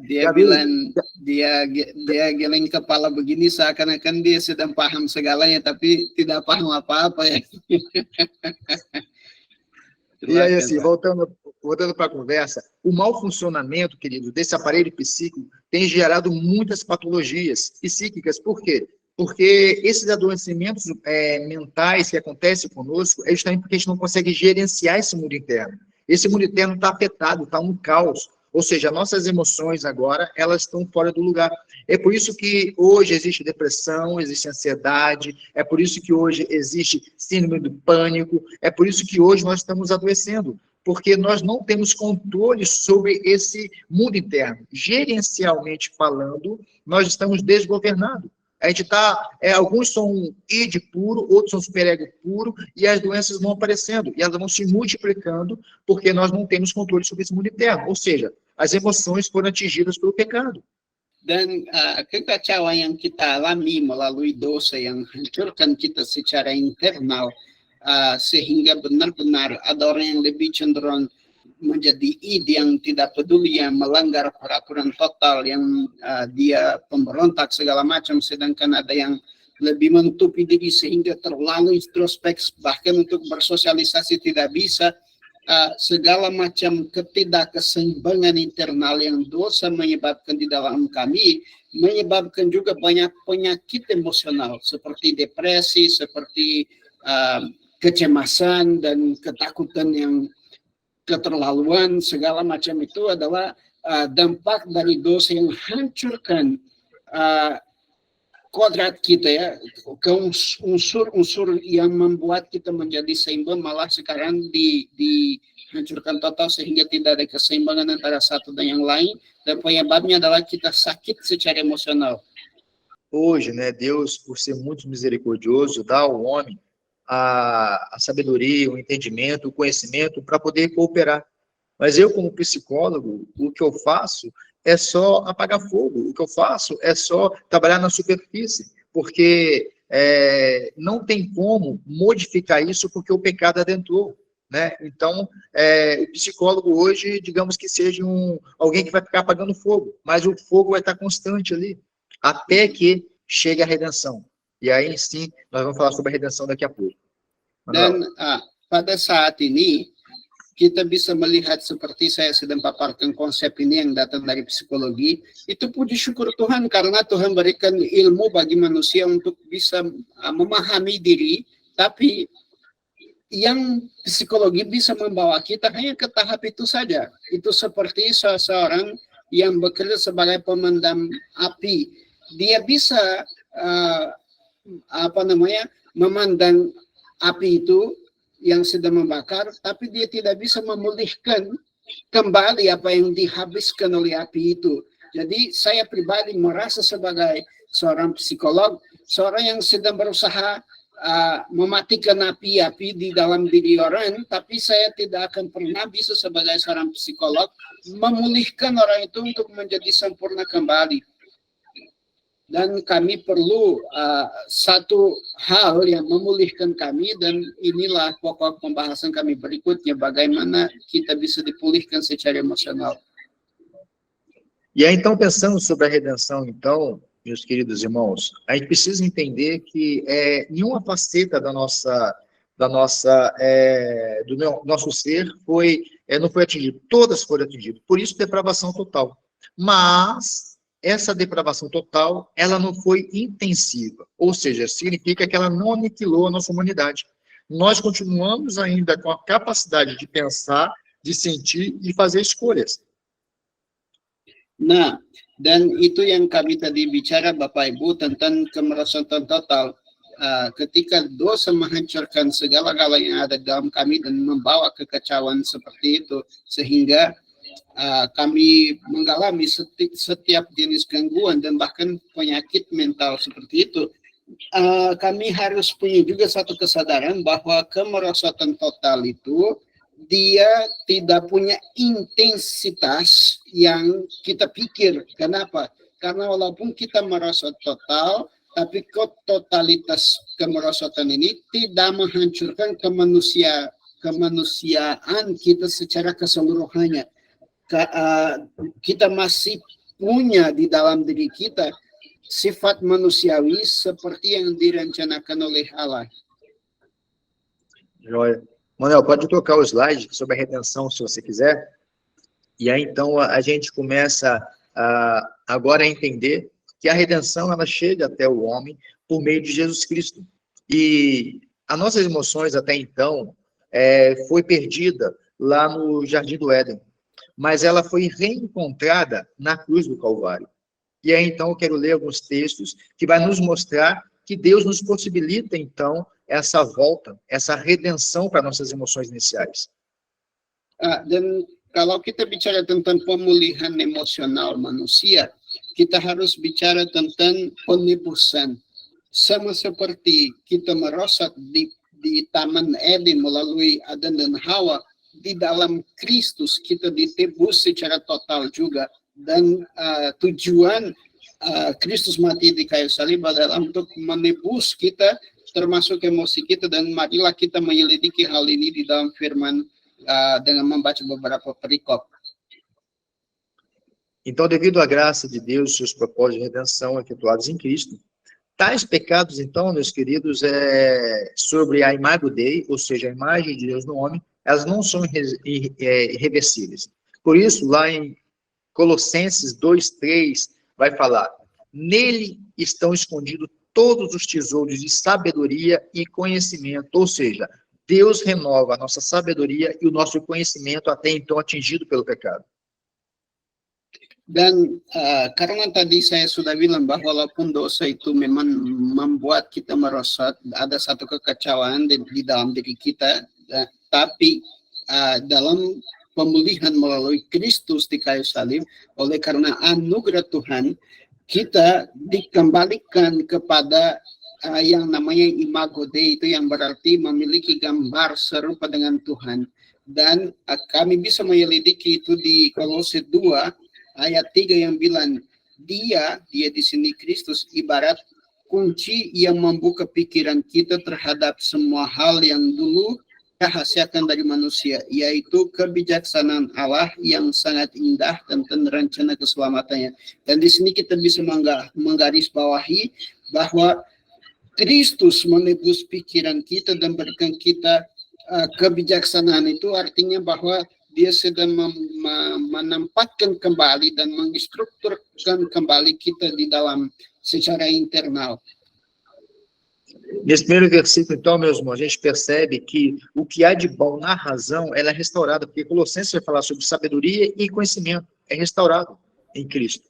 Dia bilang dia geleng kepala begini, seakan-akan dia sedang paham segalanya, tapi tidak paham apa-apa ya. E aí, assim, voltando para a conversa, o mau funcionamento, querido, desse aparelho psíquico tem gerado muitas patologias psíquicas. Por quê? Porque esses adoecimentos mentais que acontecem conosco é justamente porque a gente não consegue gerenciar esse mundo interno. Esse mundo interno está afetado, está um caos. Ou seja, nossas emoções agora, elas estão fora do lugar. É por isso que hoje existe depressão, existe ansiedade, é por isso que hoje existe síndrome do pânico, é por isso que hoje nós estamos adoecendo, porque nós não temos controle sobre esse mundo interno. Gerencialmente falando, nós estamos desgovernados. A gente está, alguns são id puro, outros são superego puro, e as doenças vão aparecendo, e elas vão se multiplicando, porque nós não temos controle sobre esse mundo interno. Ou seja, as emoções foram atingidas pelo pecado. Dan kekacauan yang kita alami melalui dosa yang hancurkan kita secara internal, sehingga benar-benar ada orang yang lebih cenderung menjadi id yang tidak peduli, yang melanggar peraturan total, yang dia pemberontak segala macam, sedangkan ada yang lebih menutupi diri sehingga terlalu introspeksi, bahkan untuk bersosialisasi tidak bisa. Segala macam ketidakkeseimbangan internal yang dosa menyebabkan di dalam kami, menyebabkan juga banyak penyakit emosional seperti depresi, seperti kecemasan dan ketakutan yang keterlaluan. Segala macam itu adalah dampak dari dosa yang hancurkan kodrat kita, ya, ke unsur-unsur yang membuat kita menjadi seimbang, malah sekarang dihancurkan total sehingga tidak ada keseimbangan antara satu dan yang lain, dan penyebabnya adalah kita sakit secara emosional. Hoje, né, Deus, por ser muito misericordioso, dá ao homem a sabedoria, o entendimento, o conhecimento para poder cooperar. Mas eu, como psicólogo, o que eu faço é só apagar fogo. O que eu faço é só trabalhar na superfície, porque não tem como modificar isso porque o pecado adentrou, né? Então, o psicólogo hoje, digamos que seja alguém que vai ficar apagando fogo, mas o fogo vai estar constante ali, até que chegue a redenção. E aí, sim, nós vamos falar sobre a redenção daqui a pouco. Dan pada saat ini, kita bisa melihat seperti saya sedang paparkan konsep ini yang datang dari psikologi, itu puji syukur Tuhan karena Tuhan berikan ilmu bagi manusia untuk bisa memahami diri, tapi yang psikologi bisa membawa kita hanya ke tahap itu saja. Itu seperti seseorang yang bekerja sebagai pemendam api. Dia bisa memandang api itu yang sedang membakar, tapi dia tidak bisa memulihkan kembali apa yang dihabiskan oleh api itu. Jadi saya pribadi merasa sebagai seorang psikolog, seorang yang sedang berusaha mematikan api-api di dalam diri orang, tapi saya tidak akan pernah bisa sebagai seorang psikolog memulihkan orang itu untuk menjadi sempurna kembali. Dan kami perlu satu hal yang memulihkan kami, dan inilah pokok pembahasan kami berikutnya, bagaimana kita bisa dipulihkan secara emocional. E aí, então, pensando sobre a redenção, então, meus queridos irmãos, a gente precisa entender que nenhuma faceta do nosso ser não foi atingido, todas foram atingidas, por isso depravação total. Mas essa depravação total, ela não foi intensiva, ou seja, significa que ela não aniquilou a nossa humanidade. Nós continuamos ainda com a capacidade de pensar, de sentir e fazer escolhas. Nah, dan itu yang kami tadi bicara Bapak Ibu tentang kemerosotan total. Ketika dosa menghancurkan segala-gala yang ada dalam kami dan membawa kekacauan seperti itu, sehingga kami mengalami setiap jenis gangguan dan bahkan penyakit mental seperti itu, kami harus punya juga satu kesadaran bahwa kemerosotan total itu dia tidak punya intensitas yang kita pikir. Kenapa? Karena walaupun kita merosot total, tapi totalitas kemerosotan ini tidak menghancurkan kemanusiaan kita secara keseluruhannya. Kita masih punya di dalam diri kita sifat manusiawi seperti yang direncanakan oleh Allah. Joia. Manuel, pode tocar o slide sobre a redenção, se você quiser. E aí, então, a gente começa agora a entender que a redenção, ela chega até o homem por meio de Jesus Cristo. E as nossas emoções, até então, foi perdida lá no Jardim do Éden. Mas ela foi reencontrada na cruz do Calvário. E aí, então, eu quero ler alguns textos que vai nos mostrar que Deus nos possibilita, então, essa volta, essa redenção para nossas emoções iniciais. Dan kalau kita bicara tentang pemulihan emosional manusia, kita harus bicara tentang penebusan. Sama seperti kita merosot di Taman Eden melalui Adan dan Hawa, di dalam Kristus kita ditebus secara total juga. Dan tujuan Kristus mati di kayu salib adalah untuk menebus kita, termasuk emosi kita, dan marilah kita menyelidiki hal ini di dalam firman dengan membaca beberapa perikop. Então, devido à graça de Deus e seus propósitos de redenção efetuados em Cristo, tais pecados, então, meus queridos, sobre a imago Dei, ou seja, a imagem de Deus no homem, elas não são irreversíveis. Por isso, lá em Colossenses 2:3, vai falar: nele estão escondidos todos os tesouros de sabedoria e conhecimento, ou seja, Deus renova a nossa sabedoria e o nosso conhecimento até então atingido pelo pecado. Dan karena tadi saya sudah bilang bahwa walaupun dosa itu memang membuat kita merosot, ada satu kekacauan di dalam diri kita, tapi dalam pemulihan melalui Kristus di kayu salib, oleh karena anugerah Tuhan, kita dikembalikan kepada yang namanya imago Dei, itu yang berarti memiliki gambar serupa dengan Tuhan. Dan kami bisa menyelidiki itu di Kolose 2 ayat 3 yang bilang, dia di sini Kristus ibarat kunci yang membuka pikiran kita terhadap semua hal yang dulu dirahasiakan dari manusia, yaitu kebijaksanaan Allah yang sangat indah tentang rencana keselamatannya. Dan di sini kita bisa menggarisbawahi bahwa Kristus menebus pikiran kita dan berikan kita kebijaksanaan. Itu artinya bahwa dia sedang menempatkan kembali dan menginstrukturkan kembali kita di dalam secara internal. Nesse primeiro versículo, então, meus irmãos, a gente percebe que o que há de bom na razão, ela é restaurada, porque Colossenses vai falar sobre sabedoria e conhecimento, é restaurado em Cristo.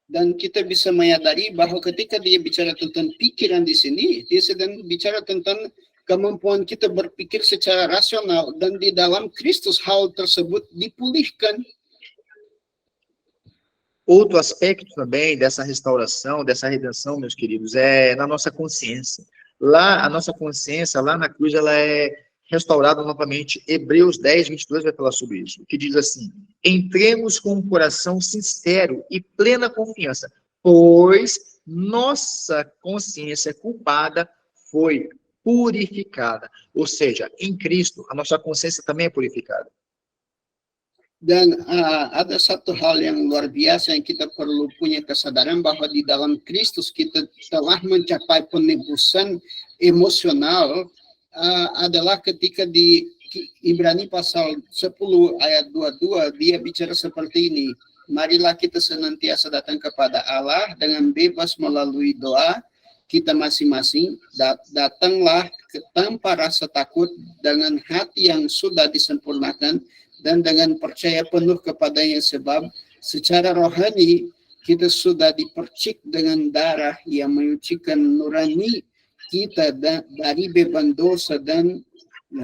Dan kita bisa menyadari bahwa ketika dia bicara tentang pikiran di sini, dia sedang bicara tentang kemampuan kita berpikir secara rasional, dan di dalam Kristus hal tersebut dipulihkan. Outro aspecto também dessa restauração, dessa redenção, meus queridos, é na nossa consciência. Lá, a nossa consciência, lá na cruz, ela é restaurada novamente. Hebreus 10, 22 vai falar sobre isso, que diz assim: entremos com um coração sincero e plena confiança, pois nossa consciência culpada foi purificada. Ou seja, em Cristo, a nossa consciência também é purificada. Dan ada satu hal yang luar biasa yang kita perlu punya kesadaran bahwa di dalam Kristus kita telah mencapai penebusan emosional, adalah ketika di Ibrani pasal 10 ayat 22 dia bicara seperti ini. Marilah kita senantiasa datang kepada Allah dengan bebas melalui doa kita masing-masing, datanglah tanpa rasa takut dengan hati yang sudah disempurnakan dan dengan percaya penuh kepadanya, sebab secara rohani kita sudah dipercik dengan darah yang menyucikan nurani kita dari beban dosa dan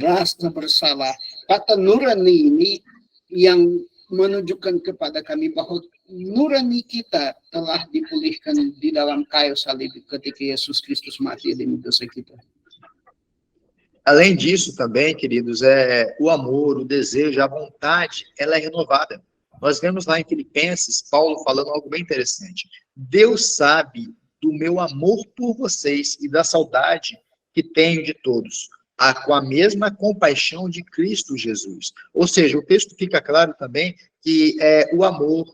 rasa bersalah. Kata nurani ini yang menunjukkan kepada kami bahwa nurani kita telah dipulihkan di dalam kayu salib ketika Yesus Kristus mati demi dosa kita. Além disso também, queridos, o amor, o desejo, a vontade, ela é renovada. Nós vemos lá em Filipenses, Paulo falando algo bem interessante. Deus sabe do meu amor por vocês e da saudade que tenho de todos, com a mesma compaixão de Cristo Jesus. Ou seja, o texto fica claro também que o amor,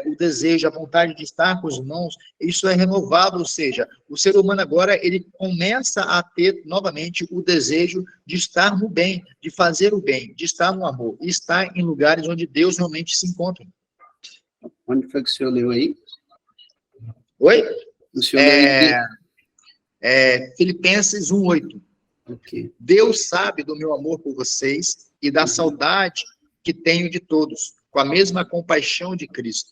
o desejo, a vontade de estar com os irmãos, isso é renovado, ou seja, o ser humano agora, ele começa a ter novamente o desejo de estar no bem, de fazer o bem, de estar no amor, e estar em lugares onde Deus realmente se encontra. Onde foi que o senhor leu aí? Oi? O senhor leu aí? Filipenses 1:8. Okay. Deus sabe do meu amor por vocês e da saudade que tenho de todos, com a mesma compaixão de Cristo.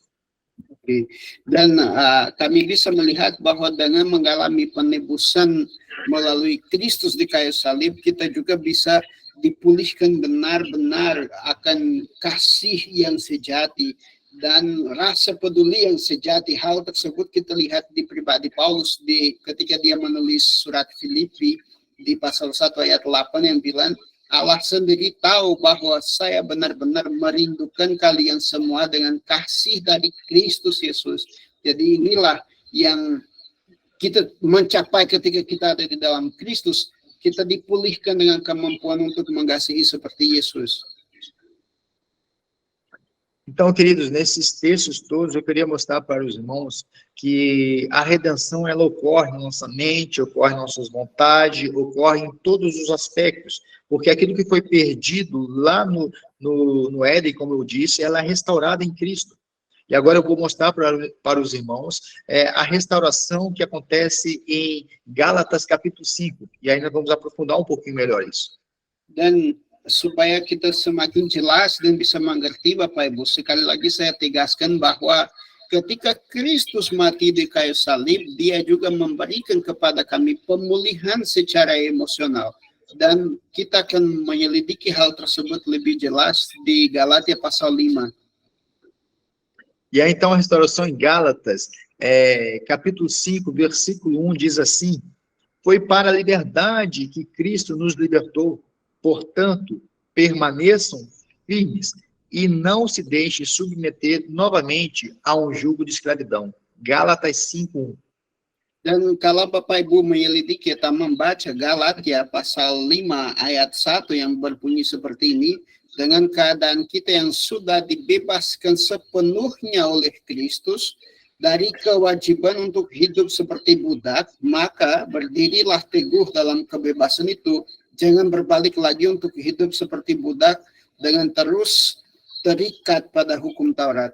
Okay. Dan kami bisa melihat bahwa dengan mengalami penebusan melalui Kristus di kayu salib, kita juga bisa dipulihkan benar-benar akan kasih yang sejati dan rasa peduli yang sejati. Hal tersebut kita lihat di pribadi Paulus ketika dia menulis surat Filipi di pasal 1 ayat 8 yang bilang, Allah sendiri tahu bahwa saya benar-benar merindukan kalian semua dengan kasih dari Kristus Yesus. Jadi inilah yang kita mencapai ketika kita ada di dalam Kristus. Kita dipulihkan dengan kemampuan untuk mengasihi seperti Yesus. Então, queridos, nesses textos todos, eu queria mostrar para os irmãos que a redenção, ela ocorre na nossa mente, ocorre nas nossas vontades, ocorre em todos os aspectos, porque aquilo que foi perdido lá no Éden, como eu disse, ela é restaurada em Cristo. E agora eu vou mostrar para os irmãos a restauração que acontece em Gálatas capítulo 5, e ainda vamos aprofundar um pouquinho melhor isso. Dan supaya kita semakin jelas dan bisa mengerti, Bapak Ibu, sekali lagi saya tegaskan bahwa ketika Kristus mati di kayu salib, dia juga memberikan kepada kami pemulihan secara emosional. Dan kita akan menyelidiki hal tersebut lebih jelas di Galatia pasal 5. E aí, então, a restauração em Gálatas, capítulo 5, versículo 1, diz assim: foi para a liberdade que Cristo nos libertou. Portanto, permaneçam firmes e não se deixe submeter novamente a um jugo de escravidão. Gálatas 5:1. Dan kalau Bapak Ibu menyelidiki atau membaca Galatia pasal 5 ayat 1 yang berbunyi seperti ini, dengan keadaan kita yang sudah dibebaskan sepenuhnya oleh Kristus dari kewajiban untuk hidup seperti budak, maka berdirilah teguh dalam kebebasan itu, jangan berbalik lagi untuk hidup seperti budak dengan terus terikat pada hukum Taurat.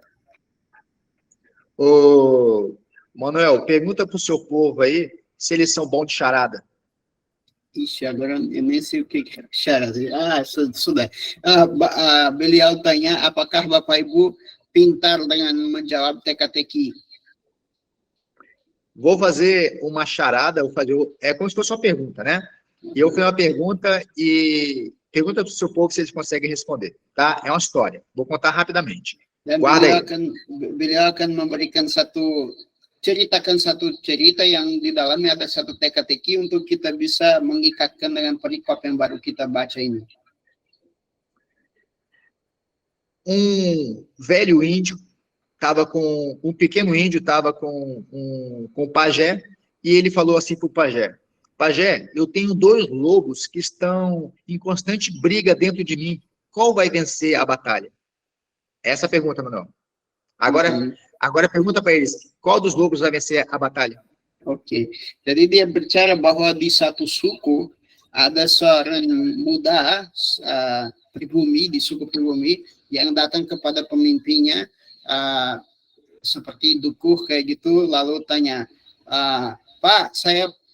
Ô, Manuel, pergunta para o seu povo aí se eles são bons de charada. Ixi, agora eu nem sei o que é charada. Sudah. Beliau tanya, apakah Bapak Ibu pintar dengan menjawab teka-teki? Vou fazer uma charada, é como se fosse uma pergunta, né? E eu vou fazer uma pergunta e pergunta para o seu povo se eles conseguem responder, tá? É uma história. Vou contar rapidamente. Dan Guarda aí. beliau akan ceritakan satu cerita yang di dalamnya ada satu teka-teki untuk kita bisa mengikatkan dengan perikop yang baru kita baca ini. Um velho índio um pequeno índio estava com o pajé, e ele falou assim para o pajé: pajé, eu tenho 2 lobos que estão em constante briga dentro de mim. Qual vai vencer a batalha? Essa é a pergunta, Manuel. Agora pergunta para eles, qual dos lobos vai vencer a batalha? Oke. Jadi dia bicara bahwa di satu suku ada seorang muda pribumi di suku pribumi yang datang kepada pemimpinnya seperti dukuh kayak gitu, lalu tanya, Pak,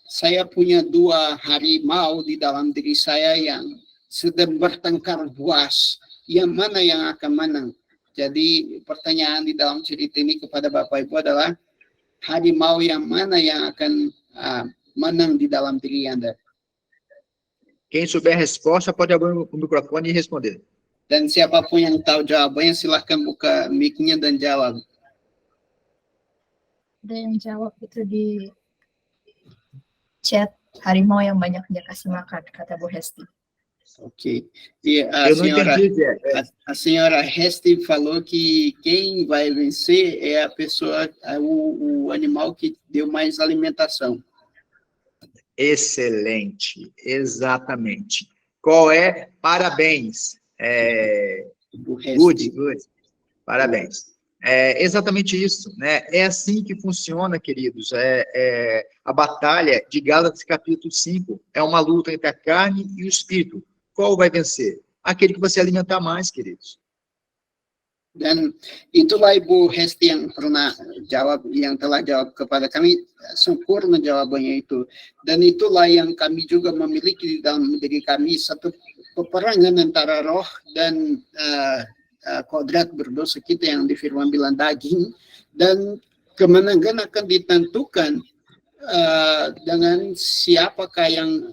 saya punya 2 harimau di dalam diri saya yang sedang bertengkar buas, yang mana yang akan menang? Jadi pertanyaan di dalam cerita ini kepada Bapak Ibu adalah, harimau yang mana yang akan menang di dalam diri Anda? Quem souber a resposta pode abrir o microfone e responder. Dan siapapun yang tahu jawabannya silahkan buka mic-nya dan jawab. Ada yang jawab itu di chat, harimau yang banyak dia kasih makan, kata Bu Hesti. Ok. E Eu não entendi, Zé. a senhora Hesti falou que quem vai vencer é a pessoa, o animal que deu mais alimentação. Excelente, exatamente. Qual é? Parabéns. Good. Parabéns. É exatamente isso, né? É assim que funciona, queridos. A batalha de Gálatas capítulo 5 é uma luta entre a carne e o espírito. Qual vai vencer? Aquele que você alimentar mais, queridos. Dan itulah Ibu Hesti yang telah jawab kepada kami, sempurna jawabannya itu. Dan itulah yang kami juga memiliki di dalam diri kami, satu peperangan antara roh dan kodrat berdosa kita yang di firman bilang daging, dan kemenangan akan ditentukan dengan siapakah yang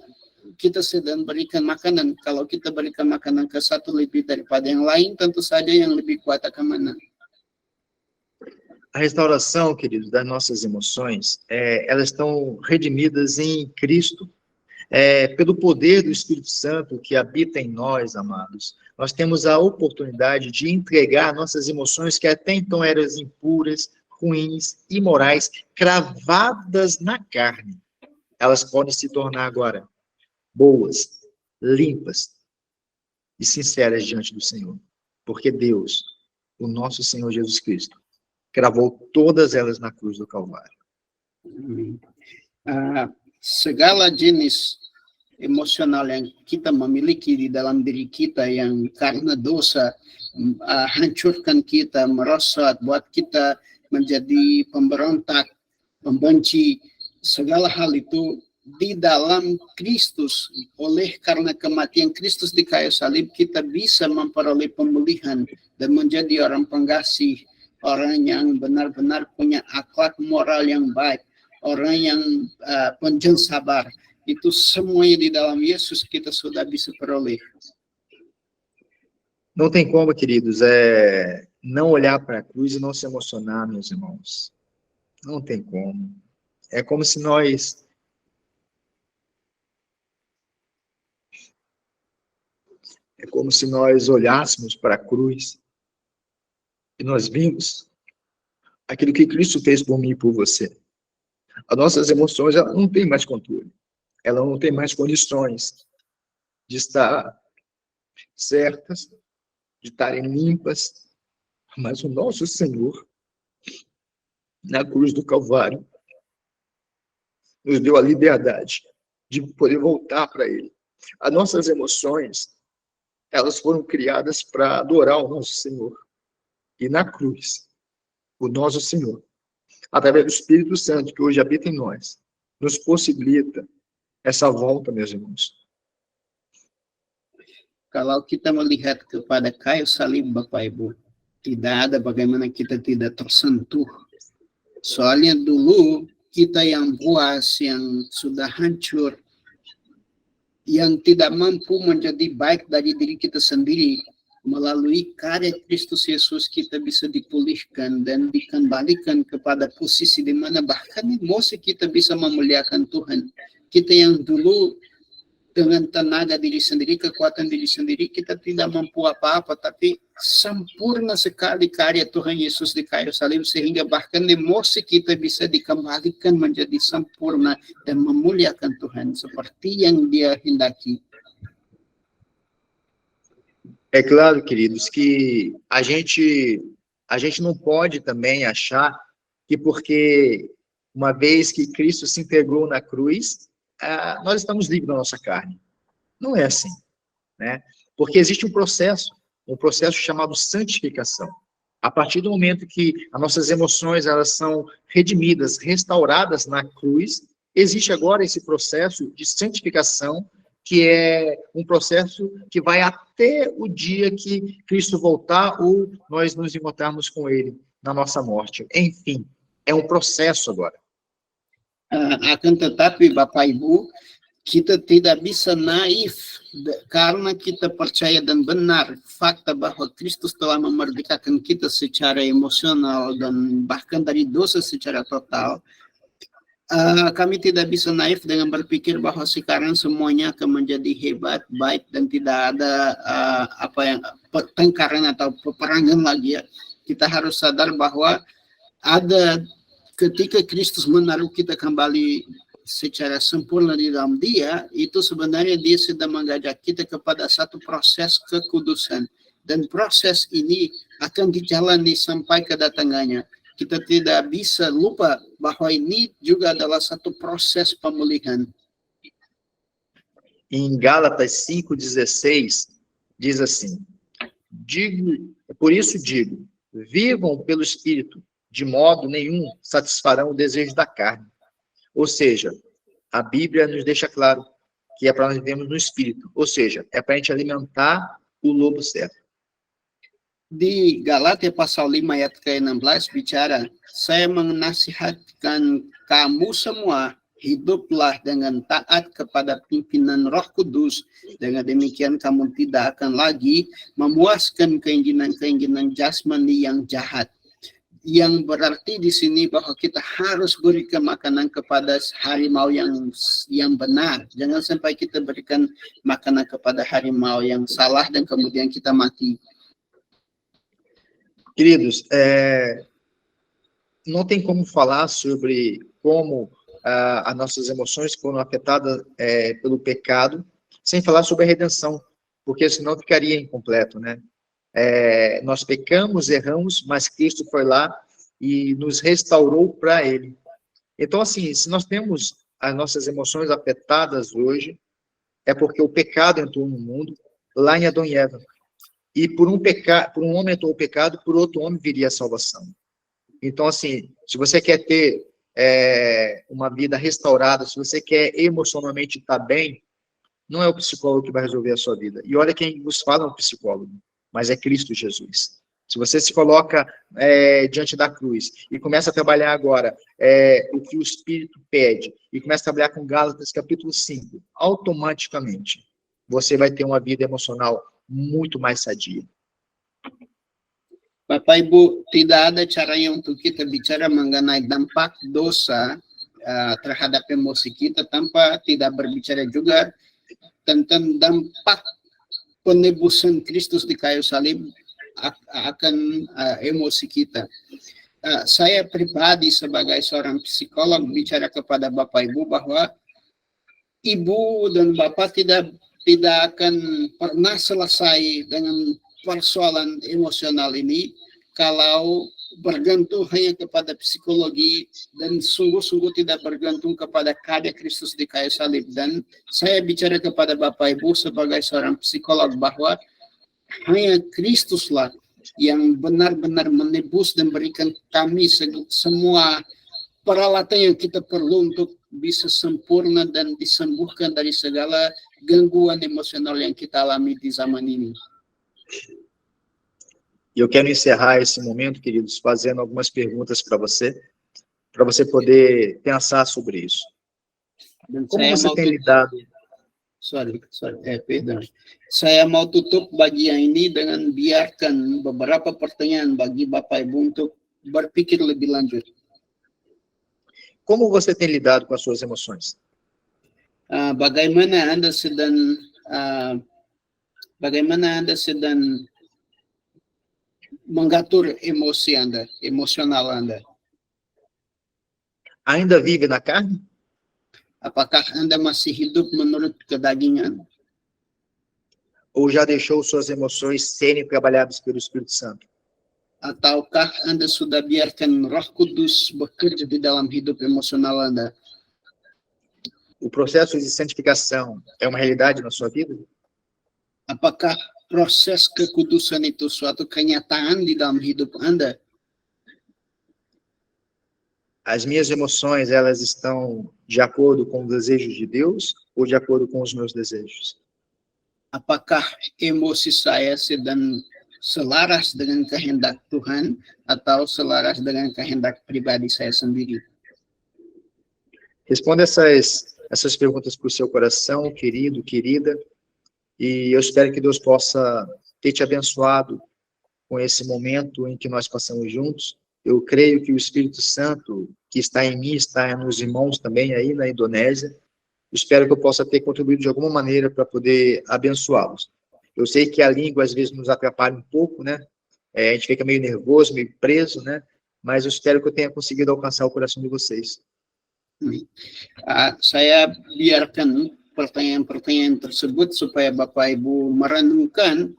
kita sedang berikan makanan. Kalau kita berikan makanan ke satu lebih daripada yang lain, tentu saja yang lebih kuat akan menang. A restauração, queridos, das nossas emoções, elas estão redimidas em Cristo, pelo poder do Espírito Santo que habita em nós, amados. Nós temos a oportunidade de entregar nossas emoções que até então eram impuras, ruins, imorais, cravadas na carne. Elas podem se tornar agora boas, limpas e sinceras diante do Senhor. Porque Deus, o nosso Senhor Jesus Cristo, cravou todas elas na cruz do Calvário. Segala jenis emosional yang kita memiliki di dalam diri kita yang karena dosa hancurkan kita, merosot, buat kita menjadi pemberontak, membenci, segala hal itu di dalam Kristus, oleh karena kematian Kristus di kayu salib, kita bisa memperoleh pemulihan dan menjadi orang pengasih, orang yang benar-benar punya akhlak moral yang baik, orang yang penuh sabar. Itu semuanya di dalam Yesus kita sudah bisa peroleh. Não tem como, queridos, não olhar para a cruz e não se emocionar, meus irmãos. Não tem como. É como se nós olhássemos para a cruz que nós vimos aquilo que Cristo fez por mim e por você. As nossas emoções, ela não tem mais controle. Ela não tem mais condições de estar certas, de estarem limpas. Mas o nosso Senhor, na cruz do Calvário, nos deu a liberdade de poder voltar para Ele. As nossas emoções, elas foram criadas para adorar o nosso Senhor. E na cruz, o nosso Senhor, através do Espírito Santo, que hoje habita em nós, nos possibilita essa volta, meus irmãos. Kalau kita melihat kepada kayu salib, Bapak Ibu, tidak ada bagaimana kita tidak tersentuh. Soalnya dulu kita yang puas, yang sudah hancur, yang tidak mampu menjadi baik dari diri kita sendiri, melalui karya Kristus Yesus kita bisa dipulihkan dan dikembalikan kepada posisi di mana bahkan emosi kita bisa memuliakan Tuhan. Kita yang dulu dengan tenaga diri sendiri, kekuatan diri sendiri, kita tidak mampu apa-apa, tapi sempurna sekali karya Tuhan Yesus di kayu salib, sehingga bahkan emosi kita bisa dikembalikan menjadi sempurna dan memuliakan Tuhan seperti yang Dia hendaki. É claro, queridos, que a gente não pode também achar que porque uma vez que Cristo se integrou na cruz, nós estamos livres da nossa carne. Não é assim, né? Porque existe um processo chamado santificação. A partir do momento que as nossas emoções elas são redimidas, restauradas na cruz, existe agora esse processo de santificação, que é um processo que vai até o dia que Cristo voltar ou nós nos encontrarmos com Ele na nossa morte. Enfim, é um processo agora. Akan tetapi Bapak Ibu, kita tidak bisa naif karena kita percaya dan benar fakta bahwa Kristus telah memerdekakan kita secara emosional dan bahkan dari dosa secara total. Kami tidak bisa naif dengan berpikir bahwa sekarang semuanya akan menjadi hebat, baik dan tidak ada pertengkaran atau peperangan lagi ya. Kita harus sadar bahwa ada ketika Kristus menaruh kita kembali secara sempurna di dalam Dia, itu sebenarnya Dia sedang mengajak kita kepada satu proses kekudusan. Dan proses ini akan dijalani sampai kedatangannya. Kita tidak bisa lupa bahwa ini juga adalah satu proses pemulihan. Em Gálatas 5,16, diz assim, por isso digo, vivam pelo Espírito, de modo nenhum satisfarão o desejo da carne. Ou seja, a Bíblia nos deixa claro que é para nós vivermos no Espírito. Ou seja, é para a gente alimentar o lobo certo. Di Galatia pasal 5 ayat ke-16 bicara, saya menasihatkan kamu semua, hiduplah dengan taat kepada pimpinan Roh Kudus. Dengan demikian kamu tidak akan lagi memuaskan keinginan-keinginan jasmani yang jahat. Yang berarti di sini bahwa kita harus berikan makanan kepada harimau yang benar. Jangan sampai kita berikan makanan kepada harimau yang salah dan kemudian kita mati. Queridos, não tem como falar sobre como as nossas emoções foram afetadas pelo pecado, sem falar sobre a redenção, porque senão ficaria incompleto, né? Nós pecamos, erramos, mas Cristo foi lá e nos restaurou para Ele. Então, assim, se nós temos as nossas emoções afetadas hoje, é porque o pecado entrou no mundo, lá em Adão e Eva. E por um homem entrou o pecado, por outro homem viria a salvação. Então, assim, se você quer ter uma vida restaurada, se você quer emocionalmente estar bem, não é o psicólogo que vai resolver a sua vida. E olha quem vos fala é um psicólogo, mas é Cristo Jesus. Se você se coloca diante da cruz e começa a trabalhar agora o que o Espírito pede, e começa a trabalhar com Gálatas capítulo 5, automaticamente você vai ter uma vida emocional muito mais sadia. Bapak Ibu, tidak ada caranya untuk kita bicara mengenai dampak dosa terhadap emosi kita tanpa tidak berbicara juga tentang dampak penebusan Kristus di kayu salib akan emosi kita. Saya pribadi sebagai seorang psikolog bicara kepada Bapak Ibu bahwa Ibu dan Bapak tidak akan pernah selesai dengan persoalan emosional ini kalau bergantung hanya kepada psikologi dan sungguh-sungguh tidak bergantung kepada karya Kristus di kayu salib. Dan saya bicara kepada Bapak Ibu sebagai seorang psikolog bahwa hanya Kristuslah yang benar-benar menebus dan berikan kami semua peralatan yang kita perlu untuk bisa sempurna dan disembuhkan dari segala gangguan emosional yang kita alami di zaman ini. Eu quero encerrar esse momento, queridos, fazendo algumas perguntas para você poder pensar sobre isso. Dan Como saya você mau tem lidado? perdão. Saya mau tutup bagian ini dengan biarkan beberapa pertanyaan bagi Bapak Ibu untuk berpikir lebih lanjut. Como você tem lidado com as suas emoções? Bagaimana Anda sedang mengatur emosi Anda, emosional Anda? Ainda vive na carne? Apakah Anda masih hidup menurut kedagingan? Ou já deixou suas emoções serem trabalhadas pelo Espírito Santo? Ataukah Anda sudah biarkan Roh Kudus bekerja di dalam hidup emosional Anda? O processo de santificação é uma realidade na sua vida? Apakah proses kekudusan itu suatu kenyataan di dalam hidup Anda? As minhas emoções, elas estão de acordo com os desejos de Deus ou de acordo com os meus desejos? Apakah emosi saya sedang selaras dengan kehendak Tuhan atau selaras dengan kehendak pribadi saya sendiri? Responda essas perguntas para o seu coração, querido, querida, e eu espero que Deus possa ter te abençoado com esse momento em que nós passamos juntos. Eu creio que o Espírito Santo, que está em mim, está nos irmãos também aí na Indonésia. Espero que eu possa ter contribuído de alguma maneira para poder abençoá-los. Eu sei que a língua às vezes nos atrapalha um pouco, né? A gente fica meio nervoso, meio preso, né? Mas eu espero que eu tenha conseguido alcançar o coração de vocês. Saya biarkan pertanyaan-pertanyaan tersebut supaya Bapak Ibu merenungkan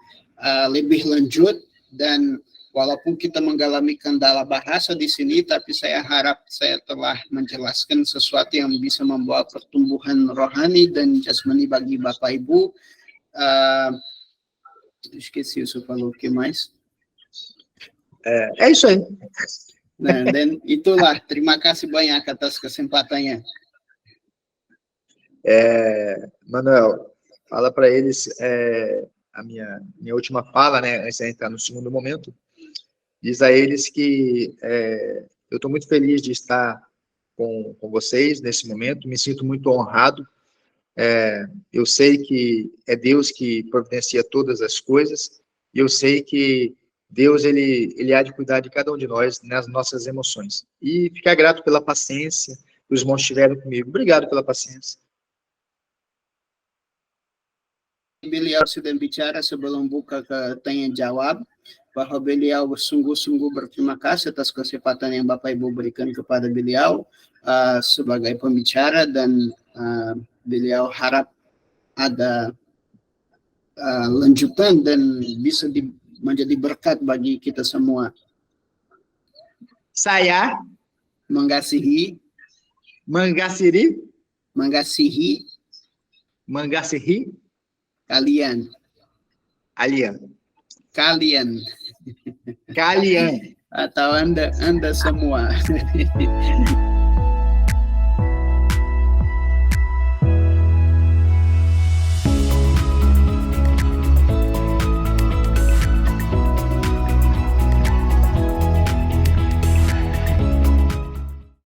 lebih lanjut, dan walaupun kita mengalami kendala bahasa di sini, tapi saya harap saya telah menjelaskan sesuatu yang bisa membawa pertumbuhan rohani dan jasmani bagi Bapak Ibu. Esqueci, o senhor falou o que mais? É isso aí. Nah, dan itulah, terima kasih banyak atas kesempatannya. Manuel, fala para eles a minha última fala, né, antes de entrar no segundo momento. Diz a eles que eu estou muito feliz de estar com vocês nesse momento, me sinto muito honrado. Eu sei que é Deus que providencia todas as coisas, e eu sei que Deus ele há de cuidar de cada um de nós nas nossas emoções. E ficar grato pela paciência que os irmãos tiveram comigo. Obrigado pela paciência. Beliau sedang bicara sebelum buka ke tanya jawab, bahwa beliau sungguh-sungguh berterima kasih atas kesempatan yang Bapak Ibu berikan kepada beliau sebagai pembicara, dan beliau harap ada lanjutan dan bisa menjadi berkat bagi kita semua. Saya mengasihi kalian. Atau Anda semua.